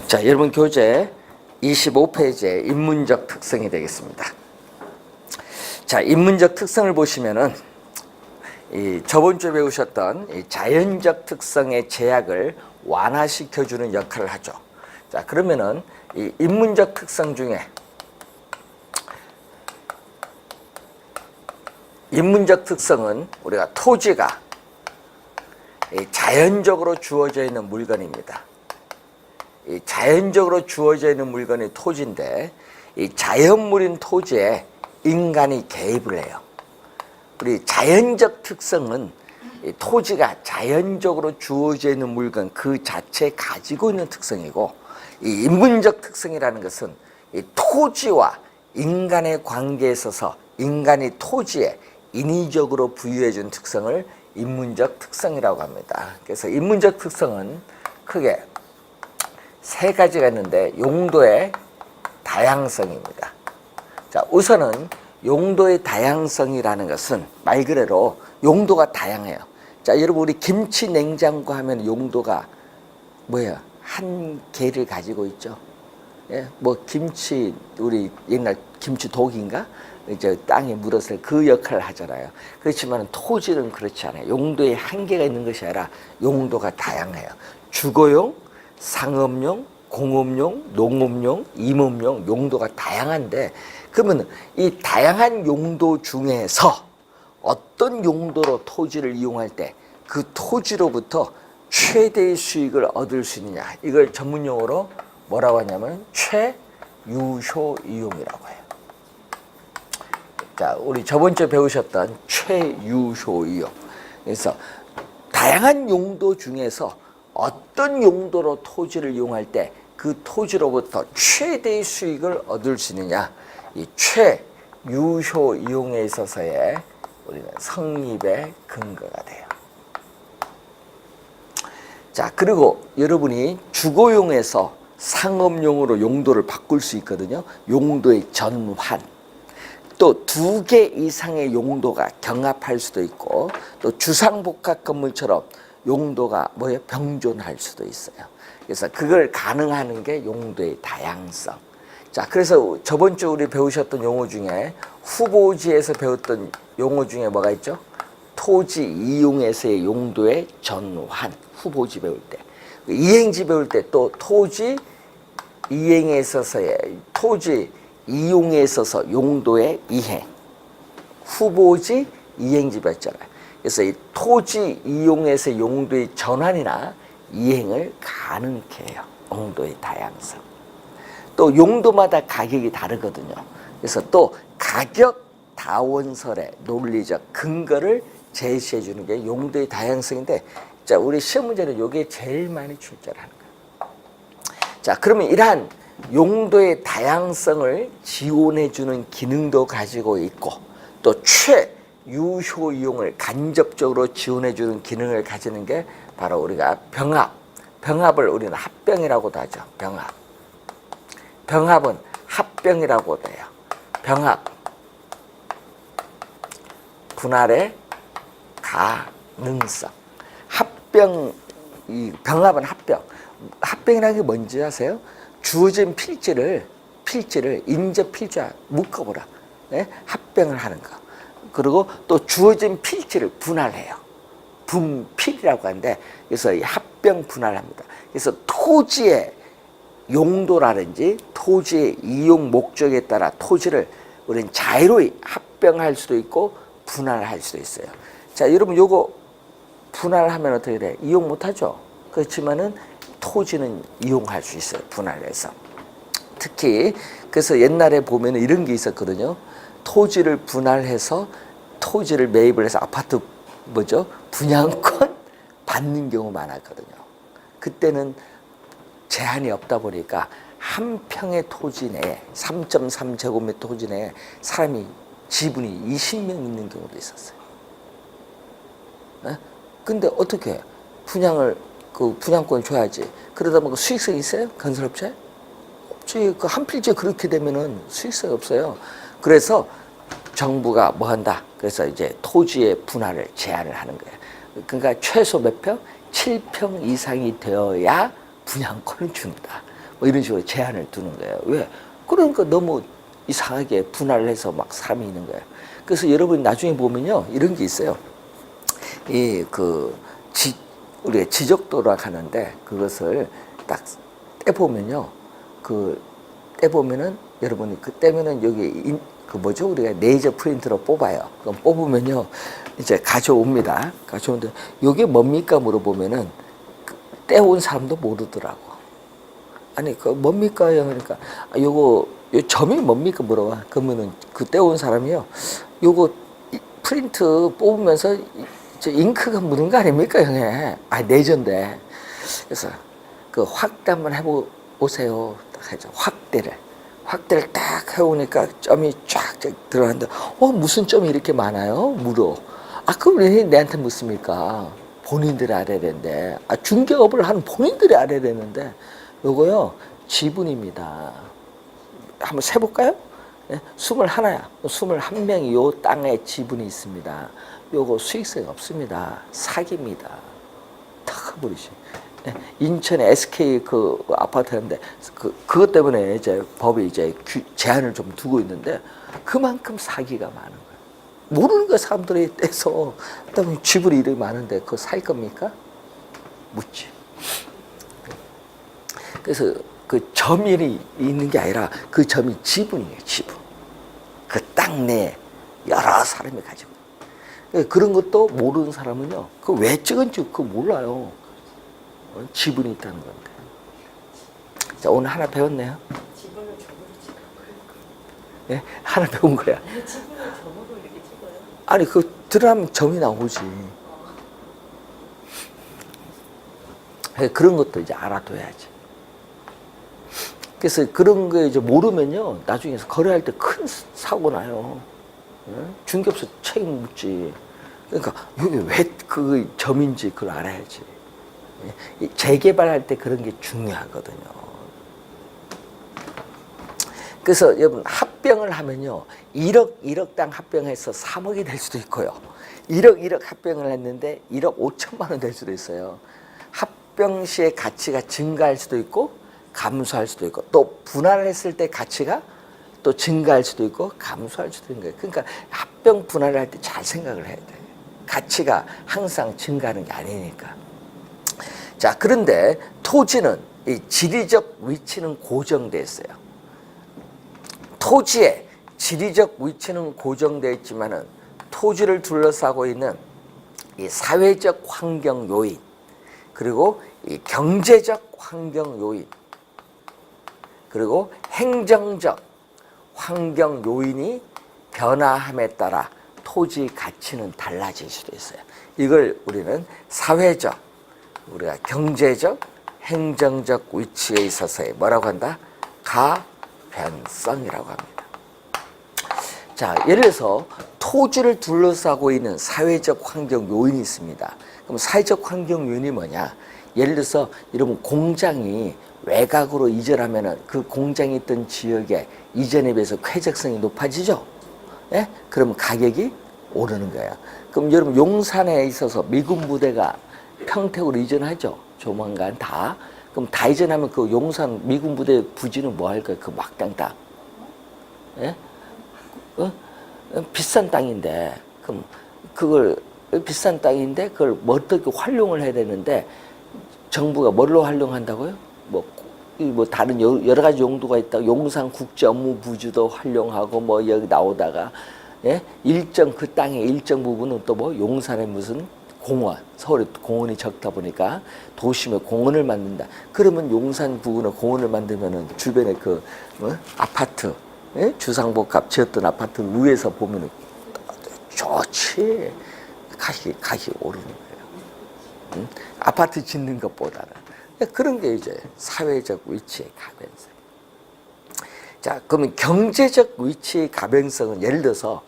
자, 여러분 교재 25페이지의 인문적 특성이 되겠습니다. 자, 인문적 특성을 보시면은 저번 주에 배우셨던 이 자연적 특성의 제약을 완화시켜주는 역할을 하죠. 자, 그러면은 이 인문적 특성 중에 인문적 특성은 우리가 토지가 자연적으로 주어져 있는 물건입니다. 이 자연적으로 주어져 있는 물건이 토지인데 이 자연물인 토지에 인간이 개입을 해요. 우리 자연적 특성은 이 토지가 자연적으로 주어져 있는 물건 그 자체에 가지고 있는 특성이고, 이 인문적 특성이라는 것은 이 토지와 인간의 관계에 있어서 인간이 토지에 인위적으로 부여해 준 특성을 인문적 특성이라고 합니다. 그래서 인문적 특성은 크게 세 가지가 있는데 용도의 다양성입니다. 자, 우선은 용도의 다양성이라는 것은 말 그대로 용도가 다양해요. 자, 여러분 우리 김치 냉장고 하면 용도가 뭐예요? 한 개를 가지고 있죠. 예, 뭐 김치 우리 옛날 김치 독인가? 이제 땅에 묻었을 그 역할을 하잖아요. 그렇지만 토지는 그렇지 않아요. 용도에 한계가 있는 것이 아니라 용도가 다양해요. 주거용, 상업용, 공업용, 농업용, 임업용 용도가 다양한데, 그러면 이 다양한 용도 중에서 어떤 용도로 토지를 이용할 때 그 토지로부터 최대의 수익을 얻을 수 있느냐, 이걸 전문용어로 뭐라고 하냐면 최유효 이용이라고 해요. 자, 우리 저번 주에 배우셨던 최유효 이용. 그래서 다양한 용도 중에서 어떤 용도로 토지를 이용할 때 그 토지로부터 최대의 수익을 얻을 수 있느냐, 이 최유효 이용에 있어서의 우리는 성립의 근거가 돼요. 자, 그리고 여러분이 주거용에서 상업용으로 용도를 바꿀 수 있거든요. 용도의 전환. 또 2개 이상의 용도가 경합할 수도 있고, 또 주상복합 건물처럼 용도가 병존할 수도 있어요. 그래서 그걸 가능하는 게 용도의 다양성. 자, 그래서 저번 주 우리 배우셨던 용어 중에 후보지에서 배웠던 용어 중에 뭐가 있죠? 토지 이용에서의 용도의 전환. 후보지 배울 때. 이행지 배울 때 또 토지 이행에 있어서의 토지 이용에 있어서 용도의 이행. 후보지 이행지 배웠잖아요. 그래서 이 토지 이용에서 용도의 전환이나 이행을 가능케 해요. 용도의 다양성. 또 용도마다 가격이 다르거든요. 그래서 또 가격 다원설의 논리적 근거를 제시해 주는 게 용도의 다양성인데, 자, 우리 시험 문제는 이게 제일 많이 출제를 하는 거예요. 자, 그러면 이러한 용도의 다양성을 지원해 주는 기능도 가지고 있고, 또 최유효 이용을 간접적으로 지원해 주는 기능을 가지는 게 바로 우리가 병합을 우리는 합병이라고도 하죠. 병합은 합병이라고도 해요. 병합, 분할의 가능성. 병합은 합병. 합병이라는 게 뭔지 아세요? 주어진 필지를 인접 필지와 묶어보라. 네? 합병을 하는 거. 그리고 또 주어진 필지를 분할해요. 분필이라고 하는데, 그래서 이 합병 분할합니다. 그래서 토지의 용도라든지 토지의 이용 목적에 따라 토지를 우리는 자유로이 합병할 수도 있고 분할할 수도 있어요. 자, 여러분 요거 분할하면 어떻게 돼? 이용 못하죠. 그렇지만은 토지는 이용할 수 있어요. 분할해서. 특히 그래서 옛날에 보면 이런 게 있었거든요. 토지를 분할해서 토지를 매입을 해서 아파트 분양권 받는 경우 많았거든요. 그때는 제한이 없다 보니까 한 평의 토지 내에 3.3제곱미터 토지 내에 사람이 지분이 20명 있는 경우도 있었어요. 네? 근데 어떻게 해? 분양권을 줘야지. 그러다 보니까 수익성이 있어요? 건설업체? 없지. 그 한 필지에 그렇게 되면은 수익성이 없어요. 그래서 정부가 뭐 한다? 그래서 이제 토지의 분할을 제한을 하는 거예요. 그러니까 최소 몇 평? 7평 이상이 되어야 분양권을 준다. 뭐 이런 식으로 제한을 두는 거예요. 왜? 그러니까 너무 이상하게 분할을 해서 막 사람이 있는 거예요. 그래서 여러분 나중에 보면요, 이런 게 있어요. 우리가 지적도라 하는데, 그것을 딱 떼보면요, 떼보면은, 여러분이 떼면은 여기 우리가 레이저 프린터로 뽑아요. 그럼 뽑으면요, 이제 가져옵니다. 가져오는데, 이게 뭡니까? 물어보면은, 떼온 사람도 모르더라고. 아니, 뭡니까? 그러니까, 요 점이 뭡니까? 물어봐. 그러면은, 떼온 사람이요, 요거 프린트 뽑으면서, 저 잉크가 묻은 거 아닙니까, 형에? 레전데. 그래서, 확대 한번 해보세요. 딱 하죠. 확대를 딱 해오니까 점이 쫙 들어가는데, 무슨 점이 이렇게 많아요? 물어. 그럼 왜 내한테 묻습니까? 본인들이 알아야 되는데. 중개업을 하는 본인들이 알아야 되는데, 요거요, 지분입니다. 한번 세볼까요? 네? 21야. 21명이 요 땅에 지분이 있습니다. 요거 수익성이 없습니다. 사기입니다. 탁 해버리지. 인천에 SK 아파트인데 그것 때문에 이제 법이 이제 제한을 좀 두고 있는데 그만큼 사기가 많은 거예요. 모르는 거 사람들이 떼서 그다음에 지분이 이렇게 많은데 그거 살 겁니까? 묻지. 그래서 그 점이 있는 게 아니라 그 점이 지분이에요. 지분. 그 땅 내에 여러 사람이 가지고. 그런 것도 모르는 사람은요. 그 왜 찍은지 그거 몰라요. 지분이 있다는 건데. 자, 오늘 하나 배웠네요. 지분을 점으로 찍어요. 예? 하나 배운 거야. 지분을 점으로 이렇게 찍어요? 아니, 들어가면 점이 나오지. 그런 것도 이제 알아둬야지. 그래서 그런 거 이제 모르면요. 나중에 거래할 때 큰 사고 나요. 중개업소 책임 묻지. 그러니까 여기 왜 그 점인지 그걸 알아야지. 재개발할 때 그런 게 중요하거든요. 그래서 여러분 합병을 하면요. 1억당 합병해서 3억이 될 수도 있고요. 1억 합병을 했는데 1억 5천만 원 될 수도 있어요. 합병 시의 가치가 증가할 수도 있고 감소할 수도 있고 또 분할을 했을 때 가치가 또 증가할 수도 있고 감소할 수도 있는 거예요. 그러니까 합병 분할을 할 때 잘 생각을 해야 돼. 가치가 항상 증가하는 게 아니니까. 자, 그런데 토지는 이 지리적 위치는 고정되어 있어요. 토지의 지리적 위치는 고정되어 있지만은 토지를 둘러싸고 있는 이 사회적 환경 요인 그리고 이 경제적 환경 요인 그리고 행정적 환경 요인이 변화함에 따라 토지 가치는 달라질 수도 있어요. 이걸 우리는 사회적, 우리가 경제적, 행정적 위치에 있어서의 뭐라고 한다? 가변성이라고 합니다. 자, 예를 들어서 토지를 둘러싸고 있는 사회적 환경 요인이 있습니다. 그럼 사회적 환경 요인이 뭐냐? 예를 들어서 여러분 공장이 외곽으로 이전하면은 그 공장이 있던 지역에 이전에 비해서 쾌적성이 높아지죠? 예? 그럼 가격이 오르는 거예요. 그럼 여러분 용산에 있어서 미군 부대가 평택으로 이전하죠? 조만간 다. 그럼 다 이전하면 그 용산 미군 부대 부지는 뭐 할 거예요? 그 막당 땅. 예? 비싼 땅인데, 그럼 그걸 비싼 땅인데 그걸 뭐 어떻게 활용을 해야 되는데 정부가 뭘로 활용한다고요? 뭐 다른 여러 가지 용도가 있다. 용산 국제업무부지도 활용하고 뭐 여기 나오다가 예? 일정 그 땅의 일정 부분은 또 뭐 용산에 무슨 공원, 서울에 공원이 적다 보니까 도심에 공원을 만든다. 그러면 용산 부근에 공원을 만들면은 주변에 아파트, 예? 주상복합 지었던 아파트 위에서 보면은 좋지. 가격이 오르는 거예요. 응? 아파트 짓는 것보다는. 그런 게 이제 사회적 위치의 가변성. 자, 그러면 경제적 위치의 가변성은 예를 들어서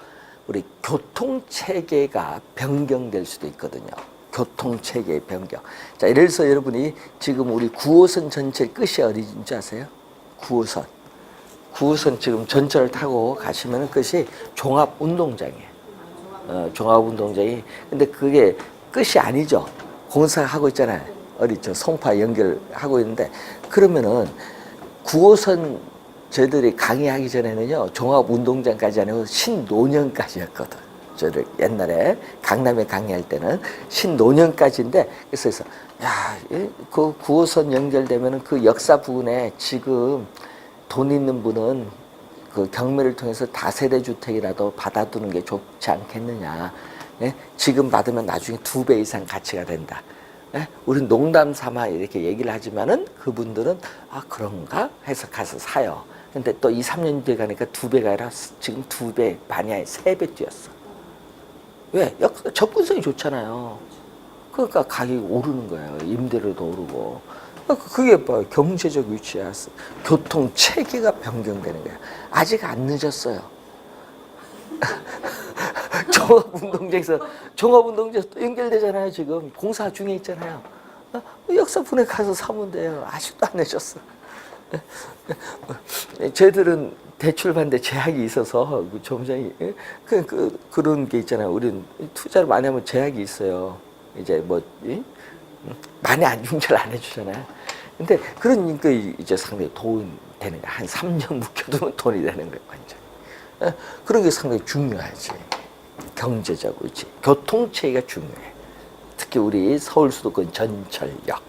우리 교통체계가 변경될 수도 있거든요. 교통체계의 변경. 자, 예를 들어서 여러분이 지금 우리 9호선 전체 끝이 어디인지 아세요? 9호선. 9호선 지금 전철을 타고 가시면 끝이 종합운동장이에요. 종합운동장이. 근데 그게 끝이 아니죠. 공사하고 있잖아요. 어디 송파 연결하고 있는데 그러면은 9호선 저희들이 강의하기 전에는요, 종합운동장까지 아니고 신노년까지였거든. 저희들 옛날에 강남에 강의할 때는 신노년까지인데, 그래서 야, 그 9호선 연결되면은 그 역사 부근에 지금 돈 있는 분은 그 경매를 통해서 다세대 주택이라도 받아두는 게 좋지 않겠느냐. 예? 지금 받으면 나중에 2배 이상 가치가 된다. 예? 우린 농담 삼아 이렇게 얘기를 하지만은 그분들은 아, 그런가 해서 가서 사요. 근데 또 2, 3년 뒤에 가니까 2배가 아니라 지금 2배 반이 아니라 3배 뛰었어. 왜? 접근성이 좋잖아요. 그러니까 가격이 오르는 거예요. 임대료도 오르고. 그게 뭐예요? 경제적 위치야. 교통 체계가 변경되는 거야. 아직 안 늦었어요. 종합운동장에서 또 연결되잖아요. 지금 공사 중에 있잖아요. 역사분해 가서 사면 돼요. 아직도 안 늦었어. 저희들은 대출 받는데 제약이 있어서 점장이 그런 게 있잖아요. 우리는 투자를 많이 하면 제약이 있어요. 이제 뭐 많이 안 중절 안 해주잖아요. 근데 그러니까 이제 상당히 돈 되는 거야. 한 3년 묵혀두면 돈이 되는 거예요. 완전. 그런 게 상당히 중요하지. 경제적 위치, 교통체계가 중요해. 특히 우리 서울 수도권 전철역,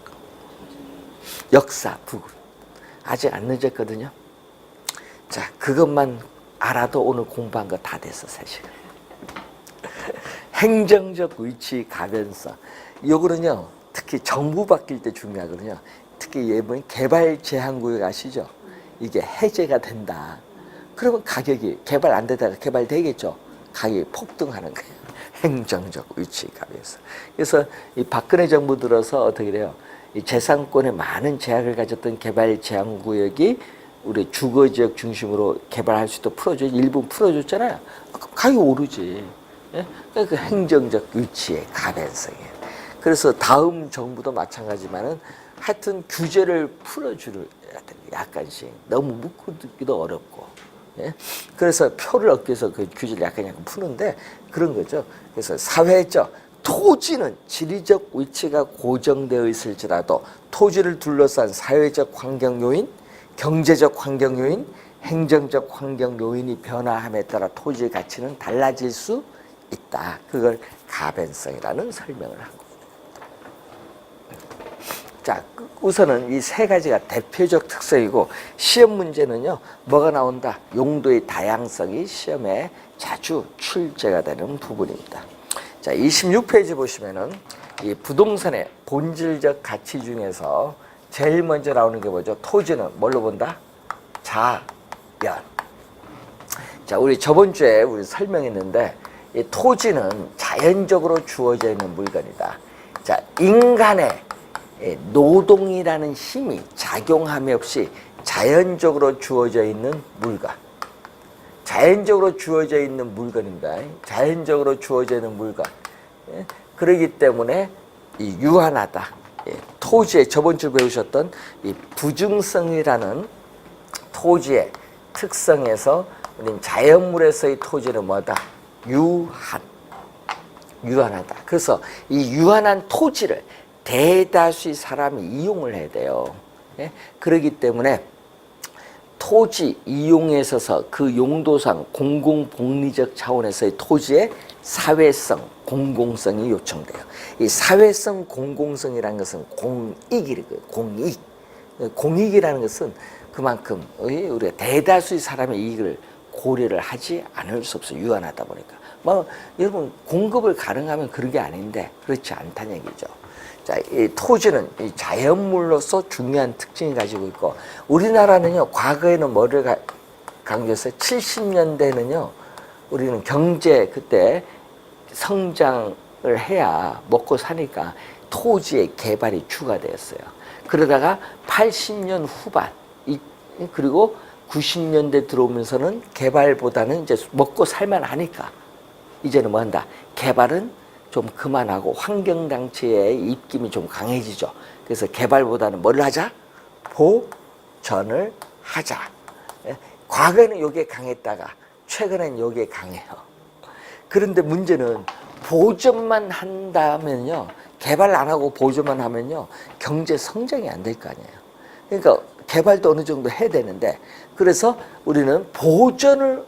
역사 부근 아직 안 늦었거든요. 자, 그것만 알아도 오늘 공부한 거 다 됐어, 사실. 행정적 위치 가변성. 요거는요, 특히 정부 바뀔 때 중요하거든요. 특히 이번 개발 제한 구역 아시죠? 이게 해제가 된다. 그러면 가격이 개발 안 되다가 개발되겠죠. 가격이 폭등하는 거예요. 행정적 위치 가변성. 그래서 이 박근혜 정부 들어서 어떻게 돼요? 이 재산권에 많은 제약을 가졌던 개발 제한 구역이 우리 주거지역 중심으로 개발할 수 있도록 일부 풀어줬잖아요. 가격이 오르지. 예? 그 행정적 위치의 가변성이에요. 그래서 다음 정부도 마찬가지지만은 하여튼 규제를 풀어주는 약간씩 너무 묶기도 어렵고. 예? 그래서 표를 얻기 위해서 그 규제를 약간 푸는데 그런 거죠. 그래서 사회적 토지는 지리적 위치가 고정되어 있을지라도 토지를 둘러싼 사회적 환경 요인, 경제적 환경 요인, 행정적 환경 요인이 변화함에 따라 토지의 가치는 달라질 수 있다. 그걸 가변성이라는 설명을 한 겁니다. 자, 우선은 이 세 가지가 대표적 특성이고 시험 문제는요. 뭐가 나온다? 용도의 다양성이 시험에 자주 출제가 되는 부분입니다. 자, 26페이지 보시면은 이 부동산의 본질적 가치 중에서 제일 먼저 나오는 게 뭐죠? 토지는 뭘로 본다? 자연. 자, 우리 저번 주에 우리 설명했는데 이 토지는 자연적으로 주어져 있는 물건이다. 자, 인간의 노동이라는 힘이 작용함이 없이 자연적으로 주어져 있는 물건. 자연적으로 주어져 있는 물건입니다. 자연적으로 주어져 있는 물건. 그렇기 때문에 이 유한하다. 토지의 저번 주 배우셨던 이 부증성이라는 토지의 특성에서 우리는 자연물에서의 토지는 뭐다? 유한하다. 그래서 이 유한한 토지를 대다수의 사람이 이용을 해야 돼요. 그렇기 때문에 토지 이용에 있어서 그 용도상 공공복리적 차원에서의 토지의 사회성, 공공성이 요청돼요. 이 사회성 공공성이라는 것은 공익이거든요. 공익. 공익이라는 것은 그만큼 우리가 대다수의 사람의 이익을 고려를 하지 않을 수 없어요. 유한하다 보니까. 뭐 여러분 공급을 가능하면 그런 게 아닌데 그렇지 않다는 얘기죠. 자, 이 토지는 이 자연물로서 중요한 특징을 가지고 있고 우리나라는요. 과거에는 뭐를 강조했어요? 70년대는요. 우리는 경제 그때 성장을 해야 먹고 사니까 토지의 개발이 추가되었어요. 그러다가 80년 후반 그리고 90년대 들어오면서는 개발보다는 이제 먹고 살만 하니까 이제는 뭐 한다? 개발은 좀 그만하고 환경단체의 입김이 좀 강해지죠. 그래서 개발보다는 뭘 하자? 보전을 하자. 과거에는 이게 강했다가 최근엔 이게 강해요. 그런데 문제는 보전만 한다면요. 개발 안 하고 보전만 하면요. 경제 성장이 안 될 거 아니에요. 그러니까 개발도 어느 정도 해야 되는데, 그래서 우리는 보존을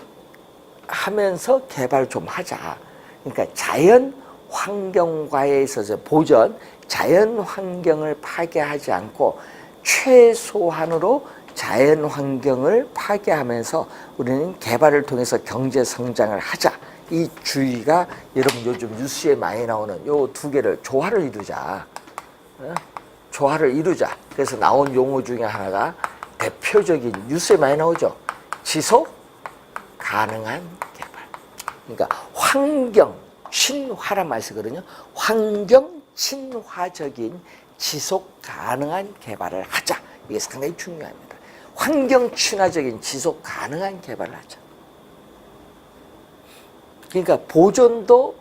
하면서 개발 좀 하자. 그러니까 자연 환경과에 있어서 보존, 자연 환경을 파괴하지 않고 최소한으로 자연 환경을 파괴하면서 우리는 개발을 통해서 경제 성장을 하자. 이 주의가 여러분 요즘 뉴스에 많이 나오는 요 두 개를 조화를 이루자. 조화를 이루자. 그래서 나온 용어 중에 하나가 대표적인 뉴스에 많이 나오죠. 지속 가능한 개발. 그러니까 환경 친화란 말이 쓰거든요. 환경 친화적인 지속 가능한 개발을 하자. 이게 상당히 중요합니다. 환경 친화적인 지속 가능한 개발을 하자. 그러니까 보존도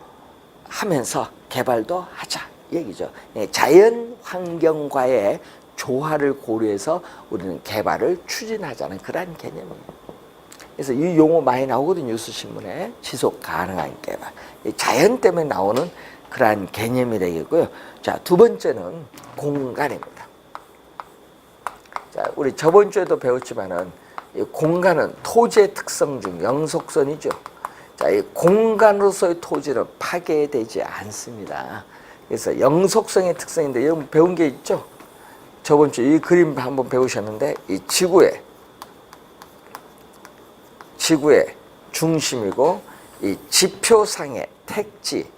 하면서 개발도 하자 얘기죠. 자연 환경과의 조화를 고려해서 우리는 개발을 추진하자는 그런 개념입니다. 그래서 이 용어 많이 나오거든요. 뉴스 신문에. 지속 가능한 개발. 자연 때문에 나오는 그러한 개념이 되겠고요. 자, 두 번째는 공간입니다. 자, 우리 저번 주에도 배웠지만은 이 공간은 토지의 특성 중 영속선이죠. 자, 이 공간으로서의 토지는 파괴되지 않습니다. 그래서 영속성의 특성인데 여러분 배운 게 있죠? 저번 주 이 그림 한번 배우셨는데 이 지구의 중심이고 이 지표상의 택지,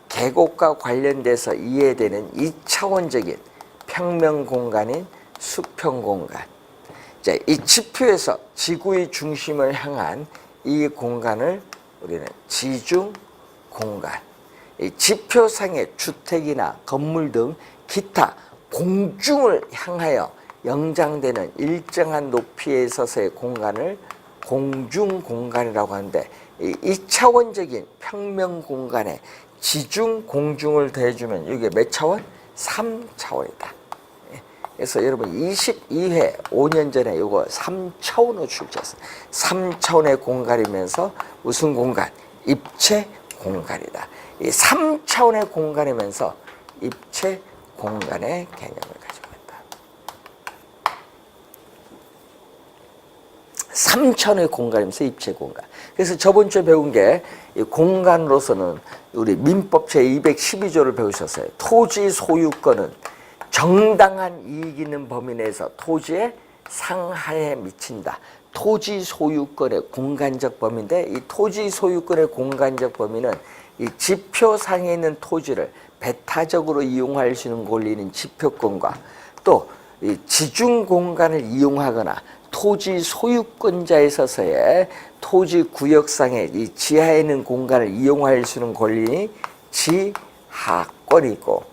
계곡과 관련돼서 이해되는 2차원적인 평면 공간인 수평 공간. 자, 이 지표에서 지구의 중심을 향한 이 공간을 우리는 지중 공간. 이 지표상의 주택이나 건물 등 기타 공중을 향하여 영장되는 일정한 높이에 있어서의 공간을 공중 공간이라고 하는데, 이 2차원적인 평면 공간에 지중 공중을 더해주면 이게 몇 차원? 3차원이다. 그래서 여러분 22회 5년 전에 이거 3차원으로 출제했어요. 3차원의 공간이면서 무슨 공간? 입체 공간이다. 이 3차원의 공간이면서 입체 공간의 개념을 가지고 있다. 3차원의 공간이면서 입체 공간. 그래서 저번 주에 배운 게 이 공간으로서는 우리 민법 제212조를 배우셨어요. 토지 소유권은 정당한 이익 있는 범위 내에서 토지의 상하에 미친다. 토지 소유권의 공간적 범위인데, 이 토지 소유권의 공간적 범위는 이 지표상에 있는 토지를 배타적으로 이용할 수 있는 권리는 지표권과 또 이 지중 공간을 이용하거나 토지 소유권자에 있어서의 토지 구역상의 이 지하에 있는 공간을 이용할 수 있는 권리는 지하권이고,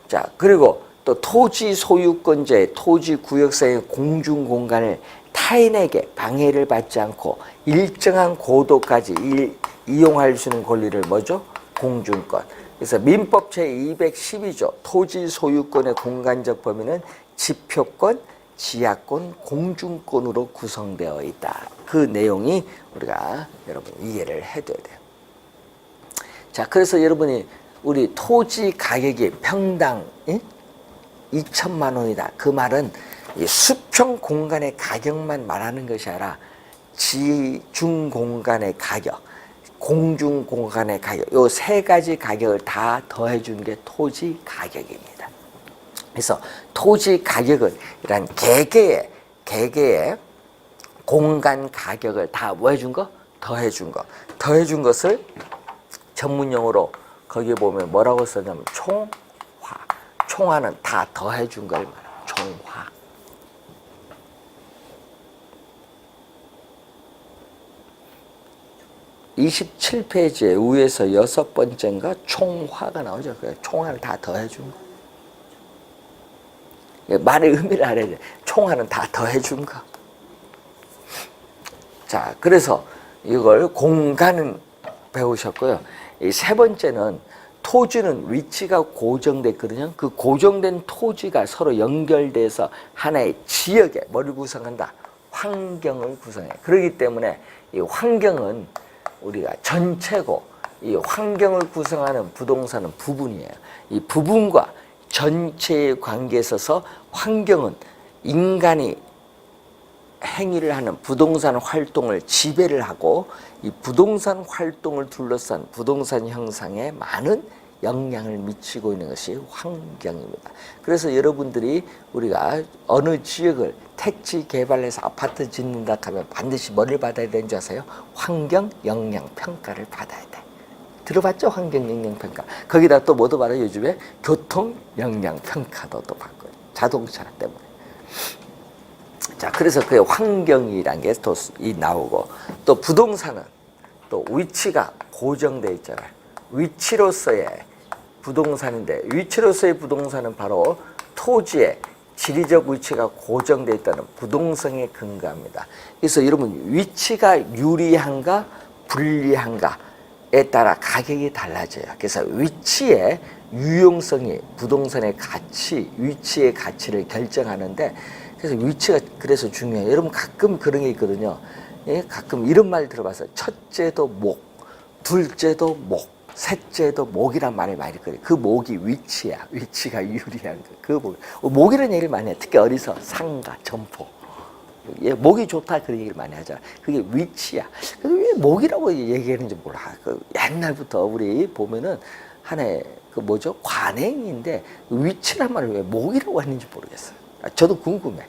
자, 그리고 또 토지 소유권자의 토지 구역상의 공중 공간을 타인에게 방해를 받지 않고 일정한 고도까지 이용할 수 있는 권리를 뭐죠? 공중권. 그래서 민법 제212조 토지 소유권의 공간적 범위는 지표권, 지하권, 공중권으로 구성되어 있다. 그 내용이 우리가 여러분 이해를 해둬야 돼요. 자, 그래서 여러분이 우리 토지 가격이 평당 2천만 원이다. 그 말은 이 수평 공간의 가격만 말하는 것이 아니라 지중 공간의 가격, 공중 공간의 가격, 요 세 가지 가격을 다 더해 준 게 토지 가격입니다. 그래서 토지 가격은 이런 개개의 공간 가격을 다 뭐 해준 거? 더해 준 거. 더해 준 것을 전문 용어로 거기에 보면 뭐라고 썼냐면 총화. 총화는 다 더해 준 걸 말해요. 총화. (27페이지에) 위에서 6번째인가 총화가 나오죠. 총화를 다 더해 준 거. 말의 의미를 알아야 돼. 총화는 다 더해 준 거. 자, 그래서 이걸 공간은 배우셨고요. 이 세 번째는 토지는 위치가 고정됐거든요. 그 고정된 토지가 서로 연결돼서 하나의 지역에 뭐를 구성한다? 환경을 구성해. 그렇기 때문에 이 환경은 우리가 전체고, 이 환경을 구성하는 부동산은 부분이에요. 이 부분과 전체의 관계에 있어서 환경은 인간이 행위를 하는 부동산 활동을 지배를 하고 이 부동산 활동을 둘러싼 부동산 형상에 많은 영향을 미치고 있는 것이 환경입니다. 그래서 여러분들이 우리가 어느 지역을 택지 개발해서 아파트 짓는다 하면 반드시 뭐를 받아야 되는 줄 아세요? 환경 영향 평가를 받아야 돼. 들어봤죠? 환경 영향 평가. 거기다 또 뭐도 받아요? 요즘에 교통 영향 평가도 또 받고 자동차 때문에. 자, 그래서 그 환경이란 게 또 나오고, 또 부동산은 또 위치가 고정되어 있잖아요. 위치로서의 부동산인데, 위치로서의 부동산은 바로 토지의 지리적 위치가 고정되어 있다는 부동성에 근거합니다. 그래서 여러분, 위치가 유리한가 불리한가에 따라 가격이 달라져요. 그래서 위치의 유용성이 부동산의 가치, 위치의 가치를 결정하는데, 그래서 위치가 그래서 중요해요. 여러분 가끔 그런 게 있거든요. 예? 가끔 이런 말 들어봐서 첫째도 목, 둘째도 목, 셋째도 목이란 말을 많이 듣거든요. 그 목이 위치야. 위치가 유리한 거. 그 목. 목이라는 얘기를 많이 해요. 특히 어디서 상가, 점포. 예, 목이 좋다 그런 얘기를 많이 하잖아. 그게 위치야. 왜 목이라고 얘기하는지 몰라. 그 옛날부터 우리 보면은 하나의 그 뭐죠? 관행인데 위치란 말을 왜 목이라고 했는지 모르겠어요. 저도 궁금해.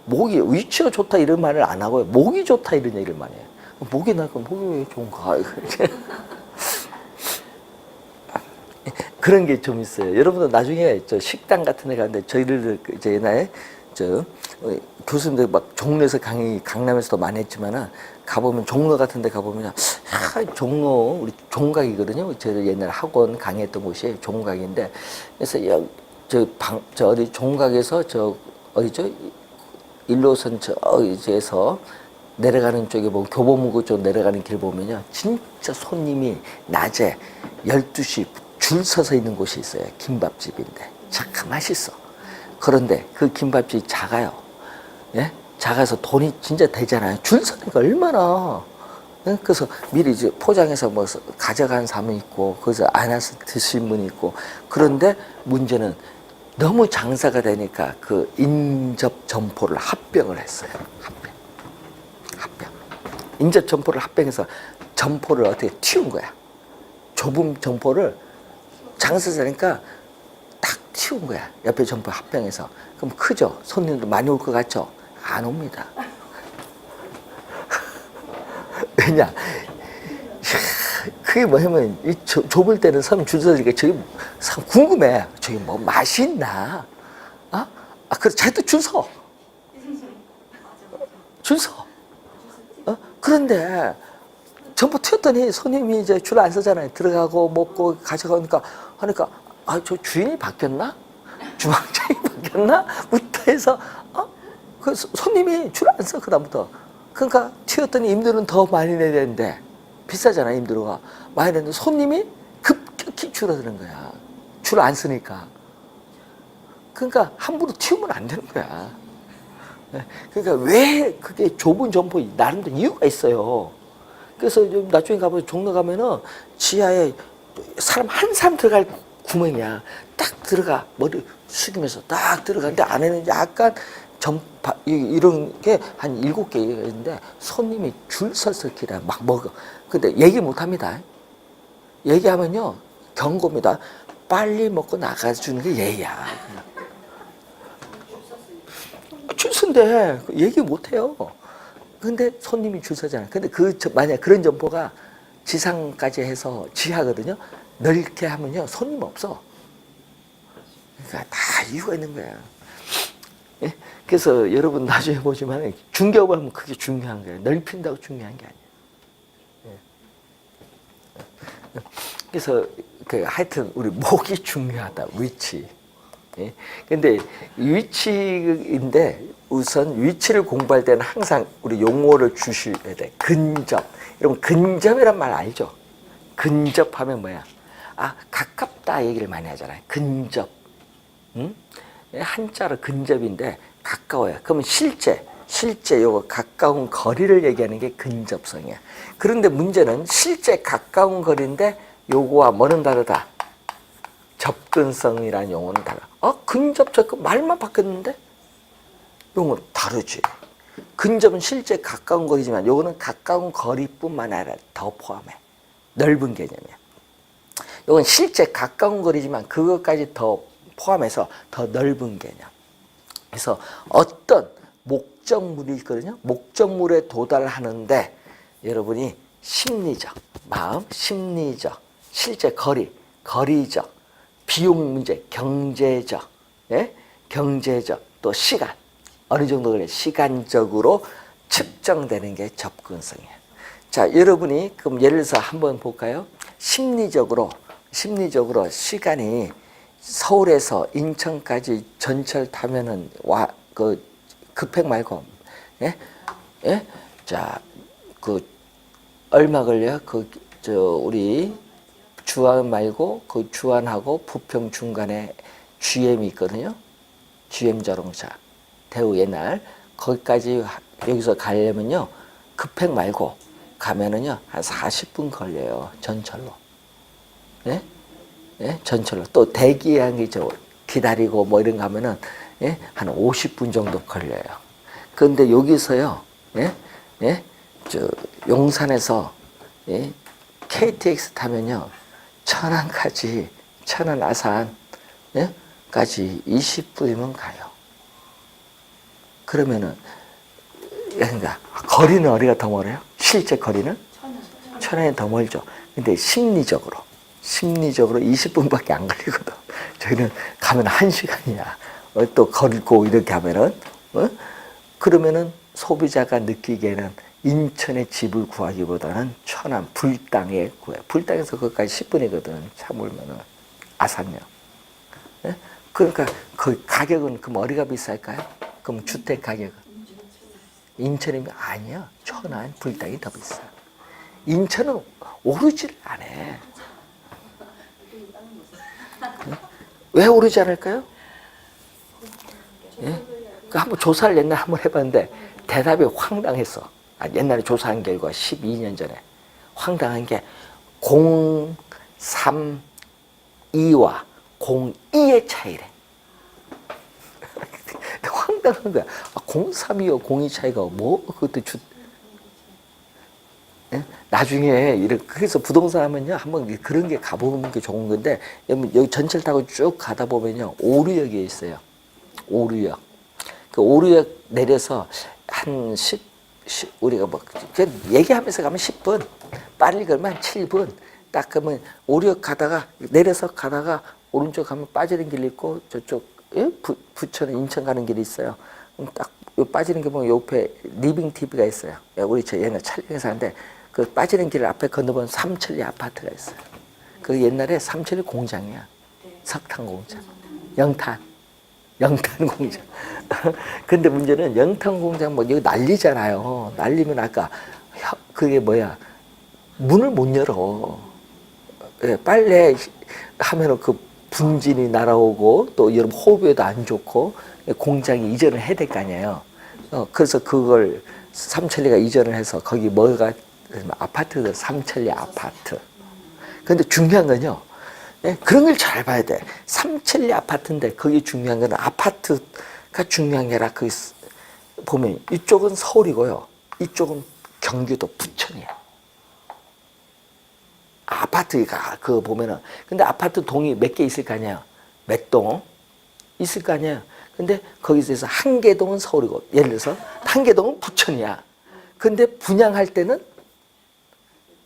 목이 위치가 좋다 이런 말을 안 하고요. 목이 좋다 이런 얘기를 많이 해요. 목이 나니까 목이 왜 좋은가? 그런 게 좀 있어요. 여러분도 나중에 저 식당 같은 데 가는데 저희들 이제 옛날에 저 교수님들 막 종로에서 강의 강남에서도 많이 했지만은 가보면 종로 같은 데 가보면 종로 우리 종각이거든요. 저희 옛날 학원 강의했던 곳이 종각인데 그래서 저 어디 종각에서 저 어디죠? 1호선 저에서 내려가는 쪽에 보면 교보문고 쪽 내려가는 길 보면요. 진짜 손님이 낮에 12시 줄 서서 있는 곳이 있어요. 김밥집인데. 참 맛있어. 그런데 그 김밥집이 작아요. 예? 작아서 돈이 진짜 되잖아요. 줄 서니까 얼마나. 예? 그래서 미리 이제 포장해서 뭐 가져간 사람이 있고, 거기서 안 와서 드신 분이 있고. 그런데 문제는 너무 장사가 되니까 그 인접 점포를 합병을 했어요. 합병. 인접 점포를 합병해서 점포를 어떻게 틔운 거야. 좁은 점포를 장사자니까 딱 틔운 거야. 옆에 점포 합병해서. 그럼 크죠? 손님도 많이 올 것 같죠? 안 옵니다. 왜냐? 그게 뭐냐면, 이 좁을 때는 사람 줄 서니까 저기 참 궁금해. 저기 뭐 맛이 있나? 그래, 자기도 줄 서. 줄 서. 그런데 전부 튀었더니 손님이 이제 줄 안 서잖아요. 들어가고 먹고 가져가니까 하니까 저 주인이 바뀌었나? 주방장이 바뀌었나? 부터 해서 그 손님이 줄 안 서 그다음부터. 그러니까 튀었더니 임대료는 더 많이 내야 되는데 비싸잖아 임대료가 많이 내는데 손님이 급격히 줄어드는 거야. 줄 안 쓰니까. 그러니까 함부로 튀우면 안 되는 거야. 그러니까 왜 그게 좁은 점포 나름대로 이유가 있어요. 그래서 나중에 가보면 종로 가면은 지하에 사람 한 사람 들어갈 구멍이야. 딱 들어가 머리 숙이면서 딱 들어가는데 안에는 약간 이런 게 한 7개 있는데 손님이 줄 서서 기다려 막 먹어. 근데 얘기 못 합니다. 얘기하면요 경고입니다. 빨리 먹고 나가주는 게 예의야. 줄 선데 얘기 못 해요. 근데 손님이 줄 서잖아. 근데 만약 그런 점포가 지상까지 해서 지하거든요. 넓게 하면요 손님 없어. 그러니까 다 이유가 있는 거야. 예? 그래서 여러분 나중에 보시면 중개업을 하면 그게 중요한 거예요. 넓힌다고 중요한 게 아니에요. 예. 그래서 하여튼 우리 목이 중요하다. 위치. 예? 근데 위치인데 우선 위치를 공부할 때는 항상 우리 용어를 주셔야 돼. 근접. 여러분 근접이란 말 알죠? 근접하면 뭐야? 가깝다 얘기를 많이 하잖아요. 근접. 응? 한자로 근접인데 가까워요. 그러면 실제 요거 가까운 거리를 얘기하는 게 근접성이야. 그런데 문제는 실제 가까운 거리인데 요거와 뭐는 다르다? 접근성이라는 용어는 달라. 근접 접근 말만 바뀌었는데 이건 다르지. 근접은 실제 가까운 거리지만 요거는 가까운 거리뿐만 아니라 더 포함해. 넓은 개념이야. 요건 실제 가까운 거리지만 그것까지 더 포함해서 더 넓은 개념. 그래서 어떤 목적물이 있거든요. 목적물에 도달하는데 여러분이 심리적, 마음, 심리적, 실제 거리적, 비용 문제, 경제적, 예? 경제적, 또 시간, 어느 정도 그래 시간적으로 측정되는 게 접근성이에요. 자, 여러분이 그럼 예를 들어서 한번 볼까요? 심리적으로 시간이 서울에서 인천까지 전철 타면은 그 급행 말고, 예? 예? 자, 그 얼마 걸려요? 우리 주안 말고 그 주안하고 부평 중간에 GM이 있거든요. GM 자동차. 대우 옛날 거기까지 여기서 가려면요 급행 말고 가면은요 한 40분 걸려요. 전철로. 예? 예? 전철로. 또 대기한 게 기다리고 뭐 이런 거 하면은 예? 한 50분 정도 걸려요. 그런데 여기서요. 예? 예? 용산에서 예? KTX 타면요. 천안 아산 예? 까지 20분이면 가요. 그러면은 그러니까 거리는 어디가 더 멀어요? 실제 거리는 천안이 더 멀죠. 근데 심리적으로 20분밖에 안 걸리거든. 저희는 가면 1시간이야. 또 걸고 이렇게 하면은 그러면은 소비자가 느끼기에는 인천에 집을 구하기보다는 천안 불당에 구해. 불당에서 거기까지 10분이거든. 차 몰면은 아산역. 예? 그러니까 그 가격은 그럼 어디가 비쌀까요? 그럼 주택 가격은 인천이면 아니야. 천안 불당이 더 비싸. 인천은 오르질 않아. 왜 오르지 않을까요? 예? 한번 조사를 옛날에 한번 해봤는데 대답이 황당했어. 옛날에 조사한 결과 12년 전에 황당한 게 032와 02의 차이래. 황당한 거야. 032와 02 차이가 뭐 그것도 예? 나중에 그래서 부동산 하면요 한번 그런 게 가보는 게 좋은 건데 여기 전철 타고 쭉 가다 보면요 오류역이 있어요. 오류역. 그 오류역 내려서 한 우리가 뭐 얘기하면서 가면 10분, 빨리 가면 7분. 딱 그러면 오류역 가다가 내려서 가다가 오른쪽 가면 빠지는 길이 있고 저쪽 예? 부천 인천 가는 길이 있어요. 딱 빠지는 게 보면 옆에 리빙 TV가 있어요. 우리 저 옛날 촬영에서 하는데 그 빠지는 길 앞에 건너보면 삼천리 아파트가 있어요. 그 옛날에 삼천리 공장이야. 석탄 공장. 영탄 공장. 근데 문제는 영탄 공장 뭐 여기 난리잖아요. 난리면 아까 그게 뭐야? 문을 못 열어. 예, 빨래 하면은 그 분진이 날아오고 또 여러분 호흡에도 안 좋고 공장이 이전을 해야 될 거 아니에요. 그래서 그걸 삼천리가 이전을 해서 거기 뭐가 아파트들 삼천리 아파트. 근데 중요한 건요. 예, 그런 걸 잘 봐야 돼. 삼천리 아파트인데 거기 중요한 건 아파트가 중요한 게 아니라 그 보면 이쪽은 서울이고요. 이쪽은 경기도 부천이에요. 아파트가 그 보면은 근데 아파트 동이 몇 개 있을 거 아니에요. 몇 동 있을 거 아니에요. 근데 거기서 한 개 동은 서울이고 예를 들어서 한 개 동은 부천이야. 근데 분양할 때는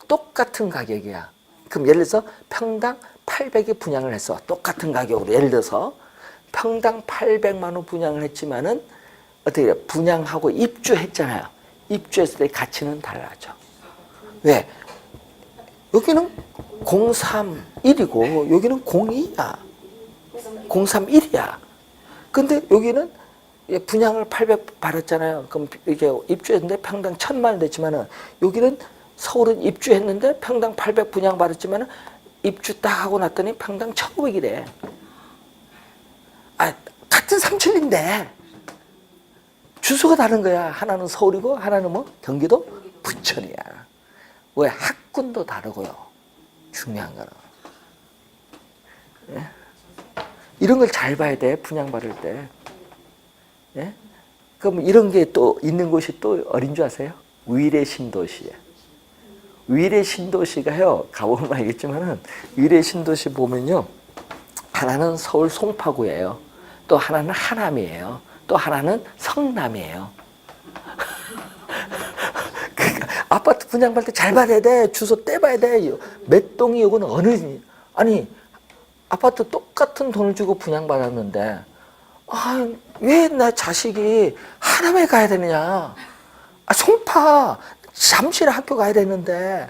똑같은 가격이야. 그럼 예를 들어서 평당 800에 분양을 했어. 똑같은 가격으로 예를 들어서 평당 800만 원 분양을 했지만은 어떻게 해? 분양하고 입주했잖아요. 입주했을 때 가치는 달라져. 왜? 여기는 031이고 여기는 02야. 031이야. 근데 여기는 분양을 800 받았잖아요. 그럼 이제 입주했는데 평당 1000만 원 됐지만은 여기는 서울은 입주했는데 평당 800 분양 받았지만은 입주 딱 하고 났더니 평당 1500이래. 같은 삼천리인데 주소가 다른 거야. 하나는 서울이고 하나는 뭐 경기도 부천이야. 왜? 학군도 다르고요. 중요한 거는. 예? 이런 걸 잘 봐야 돼. 분양받을 때. 예? 그럼 이런 게 또 있는 곳이 또 어딘 줄 아세요? 위례 신도시에. 위례 신도시가요, 가보면 알겠지만은, 위례 신도시 보면요, 하나는 서울 송파구예요. 또 하나는 하남이에요. 또 하나는 성남이에요. 그러니까 아파트 분양받을 때 잘 받아야 돼. 주소 떼봐야 돼. 몇 동이 이거는 어느, 아니, 아파트 똑같은 돈을 주고 분양받았는데, 아, 왜 나 자식이 하남에 가야 되느냐. 아, 송파, 잠실에 학교 가야 되는데,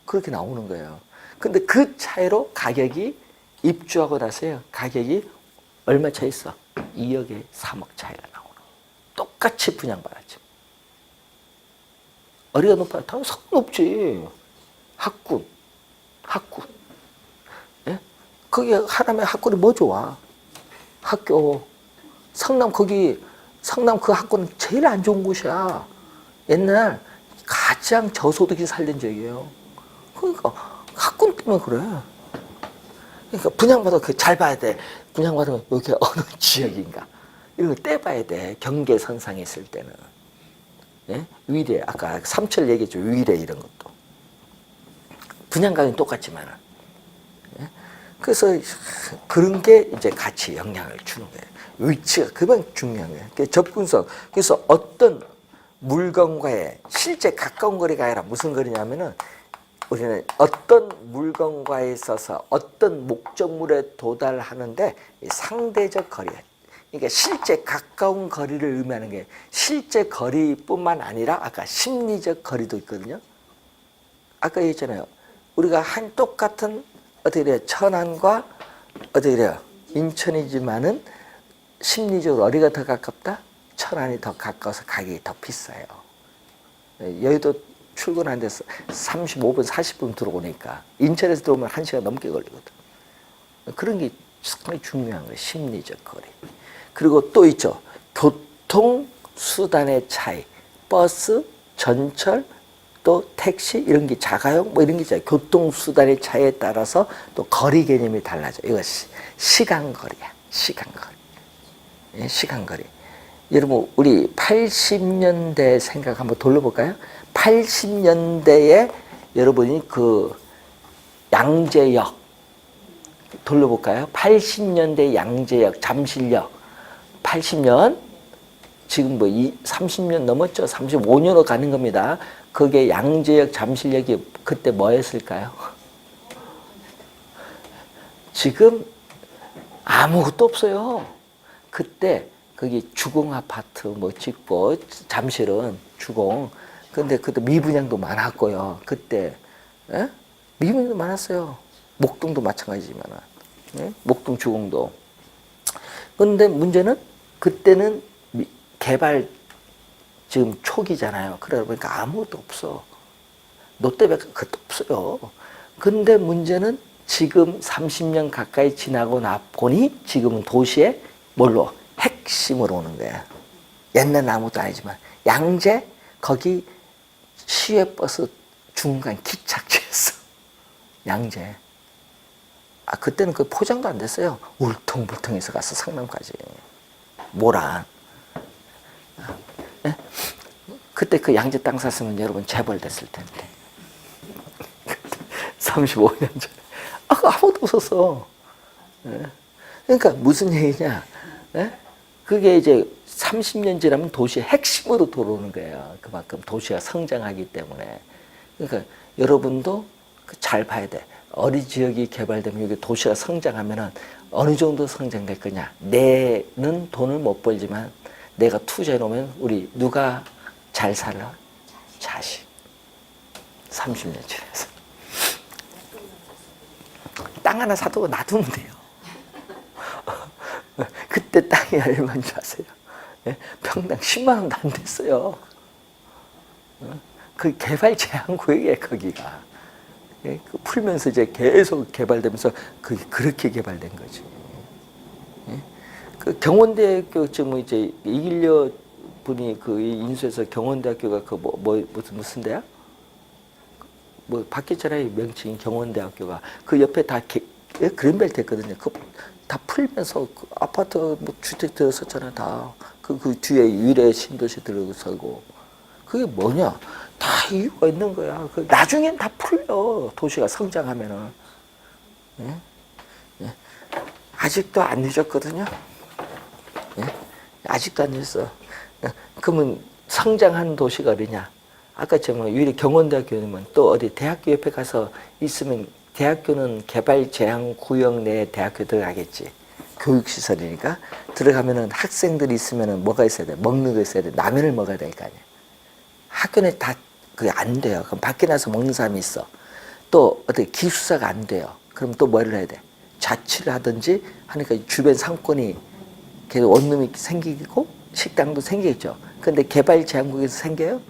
그렇게 나오는 거예요. 근데 그 차이로 가격이 입주하고 나서요, 가격이 얼마 차이 있어? 2억에 3억 차이가 나오는 거예요. 똑같이 분양받았죠. 어디가 높아요? 다 상관없지. 학군. 예? 거기 하남에 학군이 뭐 좋아? 학교. 성남 그 학군은 제일 안 좋은 곳이야. 옛날 가장 저소득이 살던 지역이에요. 그러니까 학군 때문에 그래. 그러니까 분양받아 잘 봐야 돼. 분양받으면 여기 어느 지역인가 이런 거 떼봐야 돼. 경계선상에 있을 때는. 예? 위례 아까 삼철 얘기했죠. 위례 이런 것도 분양가는 똑같지만, 예? 그래서 그런 게 이제 같이 영향을 주는 거예요. 위치가 그만 중요한 거예요. 접근성. 그래서 어떤 물건과의 실제 가까운 거리가 아니라 무슨 거리냐면은, 우리는 어떤 물건과에 있어서 어떤 목적물에 도달하는데 상대적 거리야. 그러니까 실제 가까운 거리를 의미하는 게 실제 거리뿐만 아니라 아까 심리적 거리도 있거든요. 아까 얘기했잖아요. 우리가 한 똑같은 어떻게 그래요? 천안과 어떻게 그래요? 인천이지만은 심리적으로 어디가 더 가깝다? 천안이 더 가까워서 가격이 더 비싸요. 여의도 출근한 데서 35분, 40분 들어오니까 인천에서 들어오면 1시간 넘게 걸리거든. 그런 게 상당히 중요한 거예요. 심리적 거리. 그리고 또 있죠. 교통수단의 차이. 버스, 전철, 또 택시 이런 게 자가용 뭐 이런 게 있잖아요. 교통수단의 차이에 따라서 또 거리 개념이 달라져. 이것이 시간거리야. 시간거리. 예, 시간거리. 여러분 우리 80년대 생각 한번 돌려볼까요? 80년대에 여러분이 그 양재역 돌려볼까요? 80년대 양재역, 잠실역 80년 지금 뭐 30년 넘었죠. 35년으로 가는 겁니다. 그게 양재역, 잠실역이 그때 뭐였을까요? 지금 아무것도 없어요. 그때 거기 주공 아파트 뭐 짓고 잠실은 주공. 근데 그때 미분양도 많았고요. 그때 예? 미분양도 많았어요. 목동도 마찬가지지만, 예? 목동 주공도. 그런데 문제는 그때는 개발 지금 초기잖아요. 그러다 보니까 아무것도 없어. 롯데백화 그것도 없어요. 근데 문제는 지금 30년 가까이 지나고 나 보니 지금은 도시의 뭘로? 핵심으로 오는 거야. 옛날은 아무것도 아니지만 양재 거기 시외버스 중간 기착지였어. 양재. 아 그때는 그 포장도 안 됐어요. 울퉁불퉁해서 가서 상남까지. 모란. 네? 그때 그 양재 땅 샀으면 여러분 재벌 됐을 텐데. 35년 전에. 아 아무것도 없었어. 네? 그러니까 무슨 얘기냐. 네? 그게 이제 30년 지나면 도시의 핵심으로 들어오는 거예요. 그만큼 도시가 성장하기 때문에. 그러니까 여러분도 잘 봐야 돼. 어디 지역이 개발되면 여기 도시가 성장하면은 어느 정도 성장될 거냐. 내는 돈을 못 벌지만 내가 투자해 놓으면 우리 누가 잘 살아? 자식. 30년 지나서. 땅 하나 사두고 놔두면 돼요. 그때 땅이 얼마인 줄 아세요? 예? 평당 10만 원도 안 됐어요. 그 개발 제한 구역이에요, 거기가. 예? 그 풀면서 이제 계속 개발되면서 그게 그렇게 개발된 거지. 예? 그 경원대학교 지금 이제 이길려 분이 그 인수해서 경원대학교가 그 무슨 대학? 뭐 바뀌었잖아요, 명칭이 경원대학교가. 그 옆에 다 그린벨트 했거든요. 그 다 풀면서 그 아파트 뭐 주택 들었었잖아요. 다. 그 뒤에 위례 신도시 들어서고. 그게 뭐냐? 다 이유가 있는 거야. 나중엔 다 풀려. 도시가 성장하면은. 예? 예. 아직도 안 늦었거든요. 예? 아직도 안 늦었어. 예. 그러면 성장한 도시가 어디냐? 아까 제가 위례 경원대학교면 또 어디 대학교 옆에 가서 있으면 대학교는 개발 제한 구역 내에 대학교 들어가겠지. 교육시설이니까 들어가면은 학생들이 있으면은 뭐가 있어야 돼? 먹는 거 있어야 돼. 라면을 먹어야 될 거 아니야. 학교는 다 그게 안 돼요. 그럼 밖에 나서 먹는 사람이 있어. 또 어떻게 기숙사가 안 돼요. 그럼 또 뭐를 해야 돼? 자취를 하든지 하니까 주변 상권이 계속 원룸이 생기고 식당도 생기겠죠. 근데 개발 제한국에서 생겨요?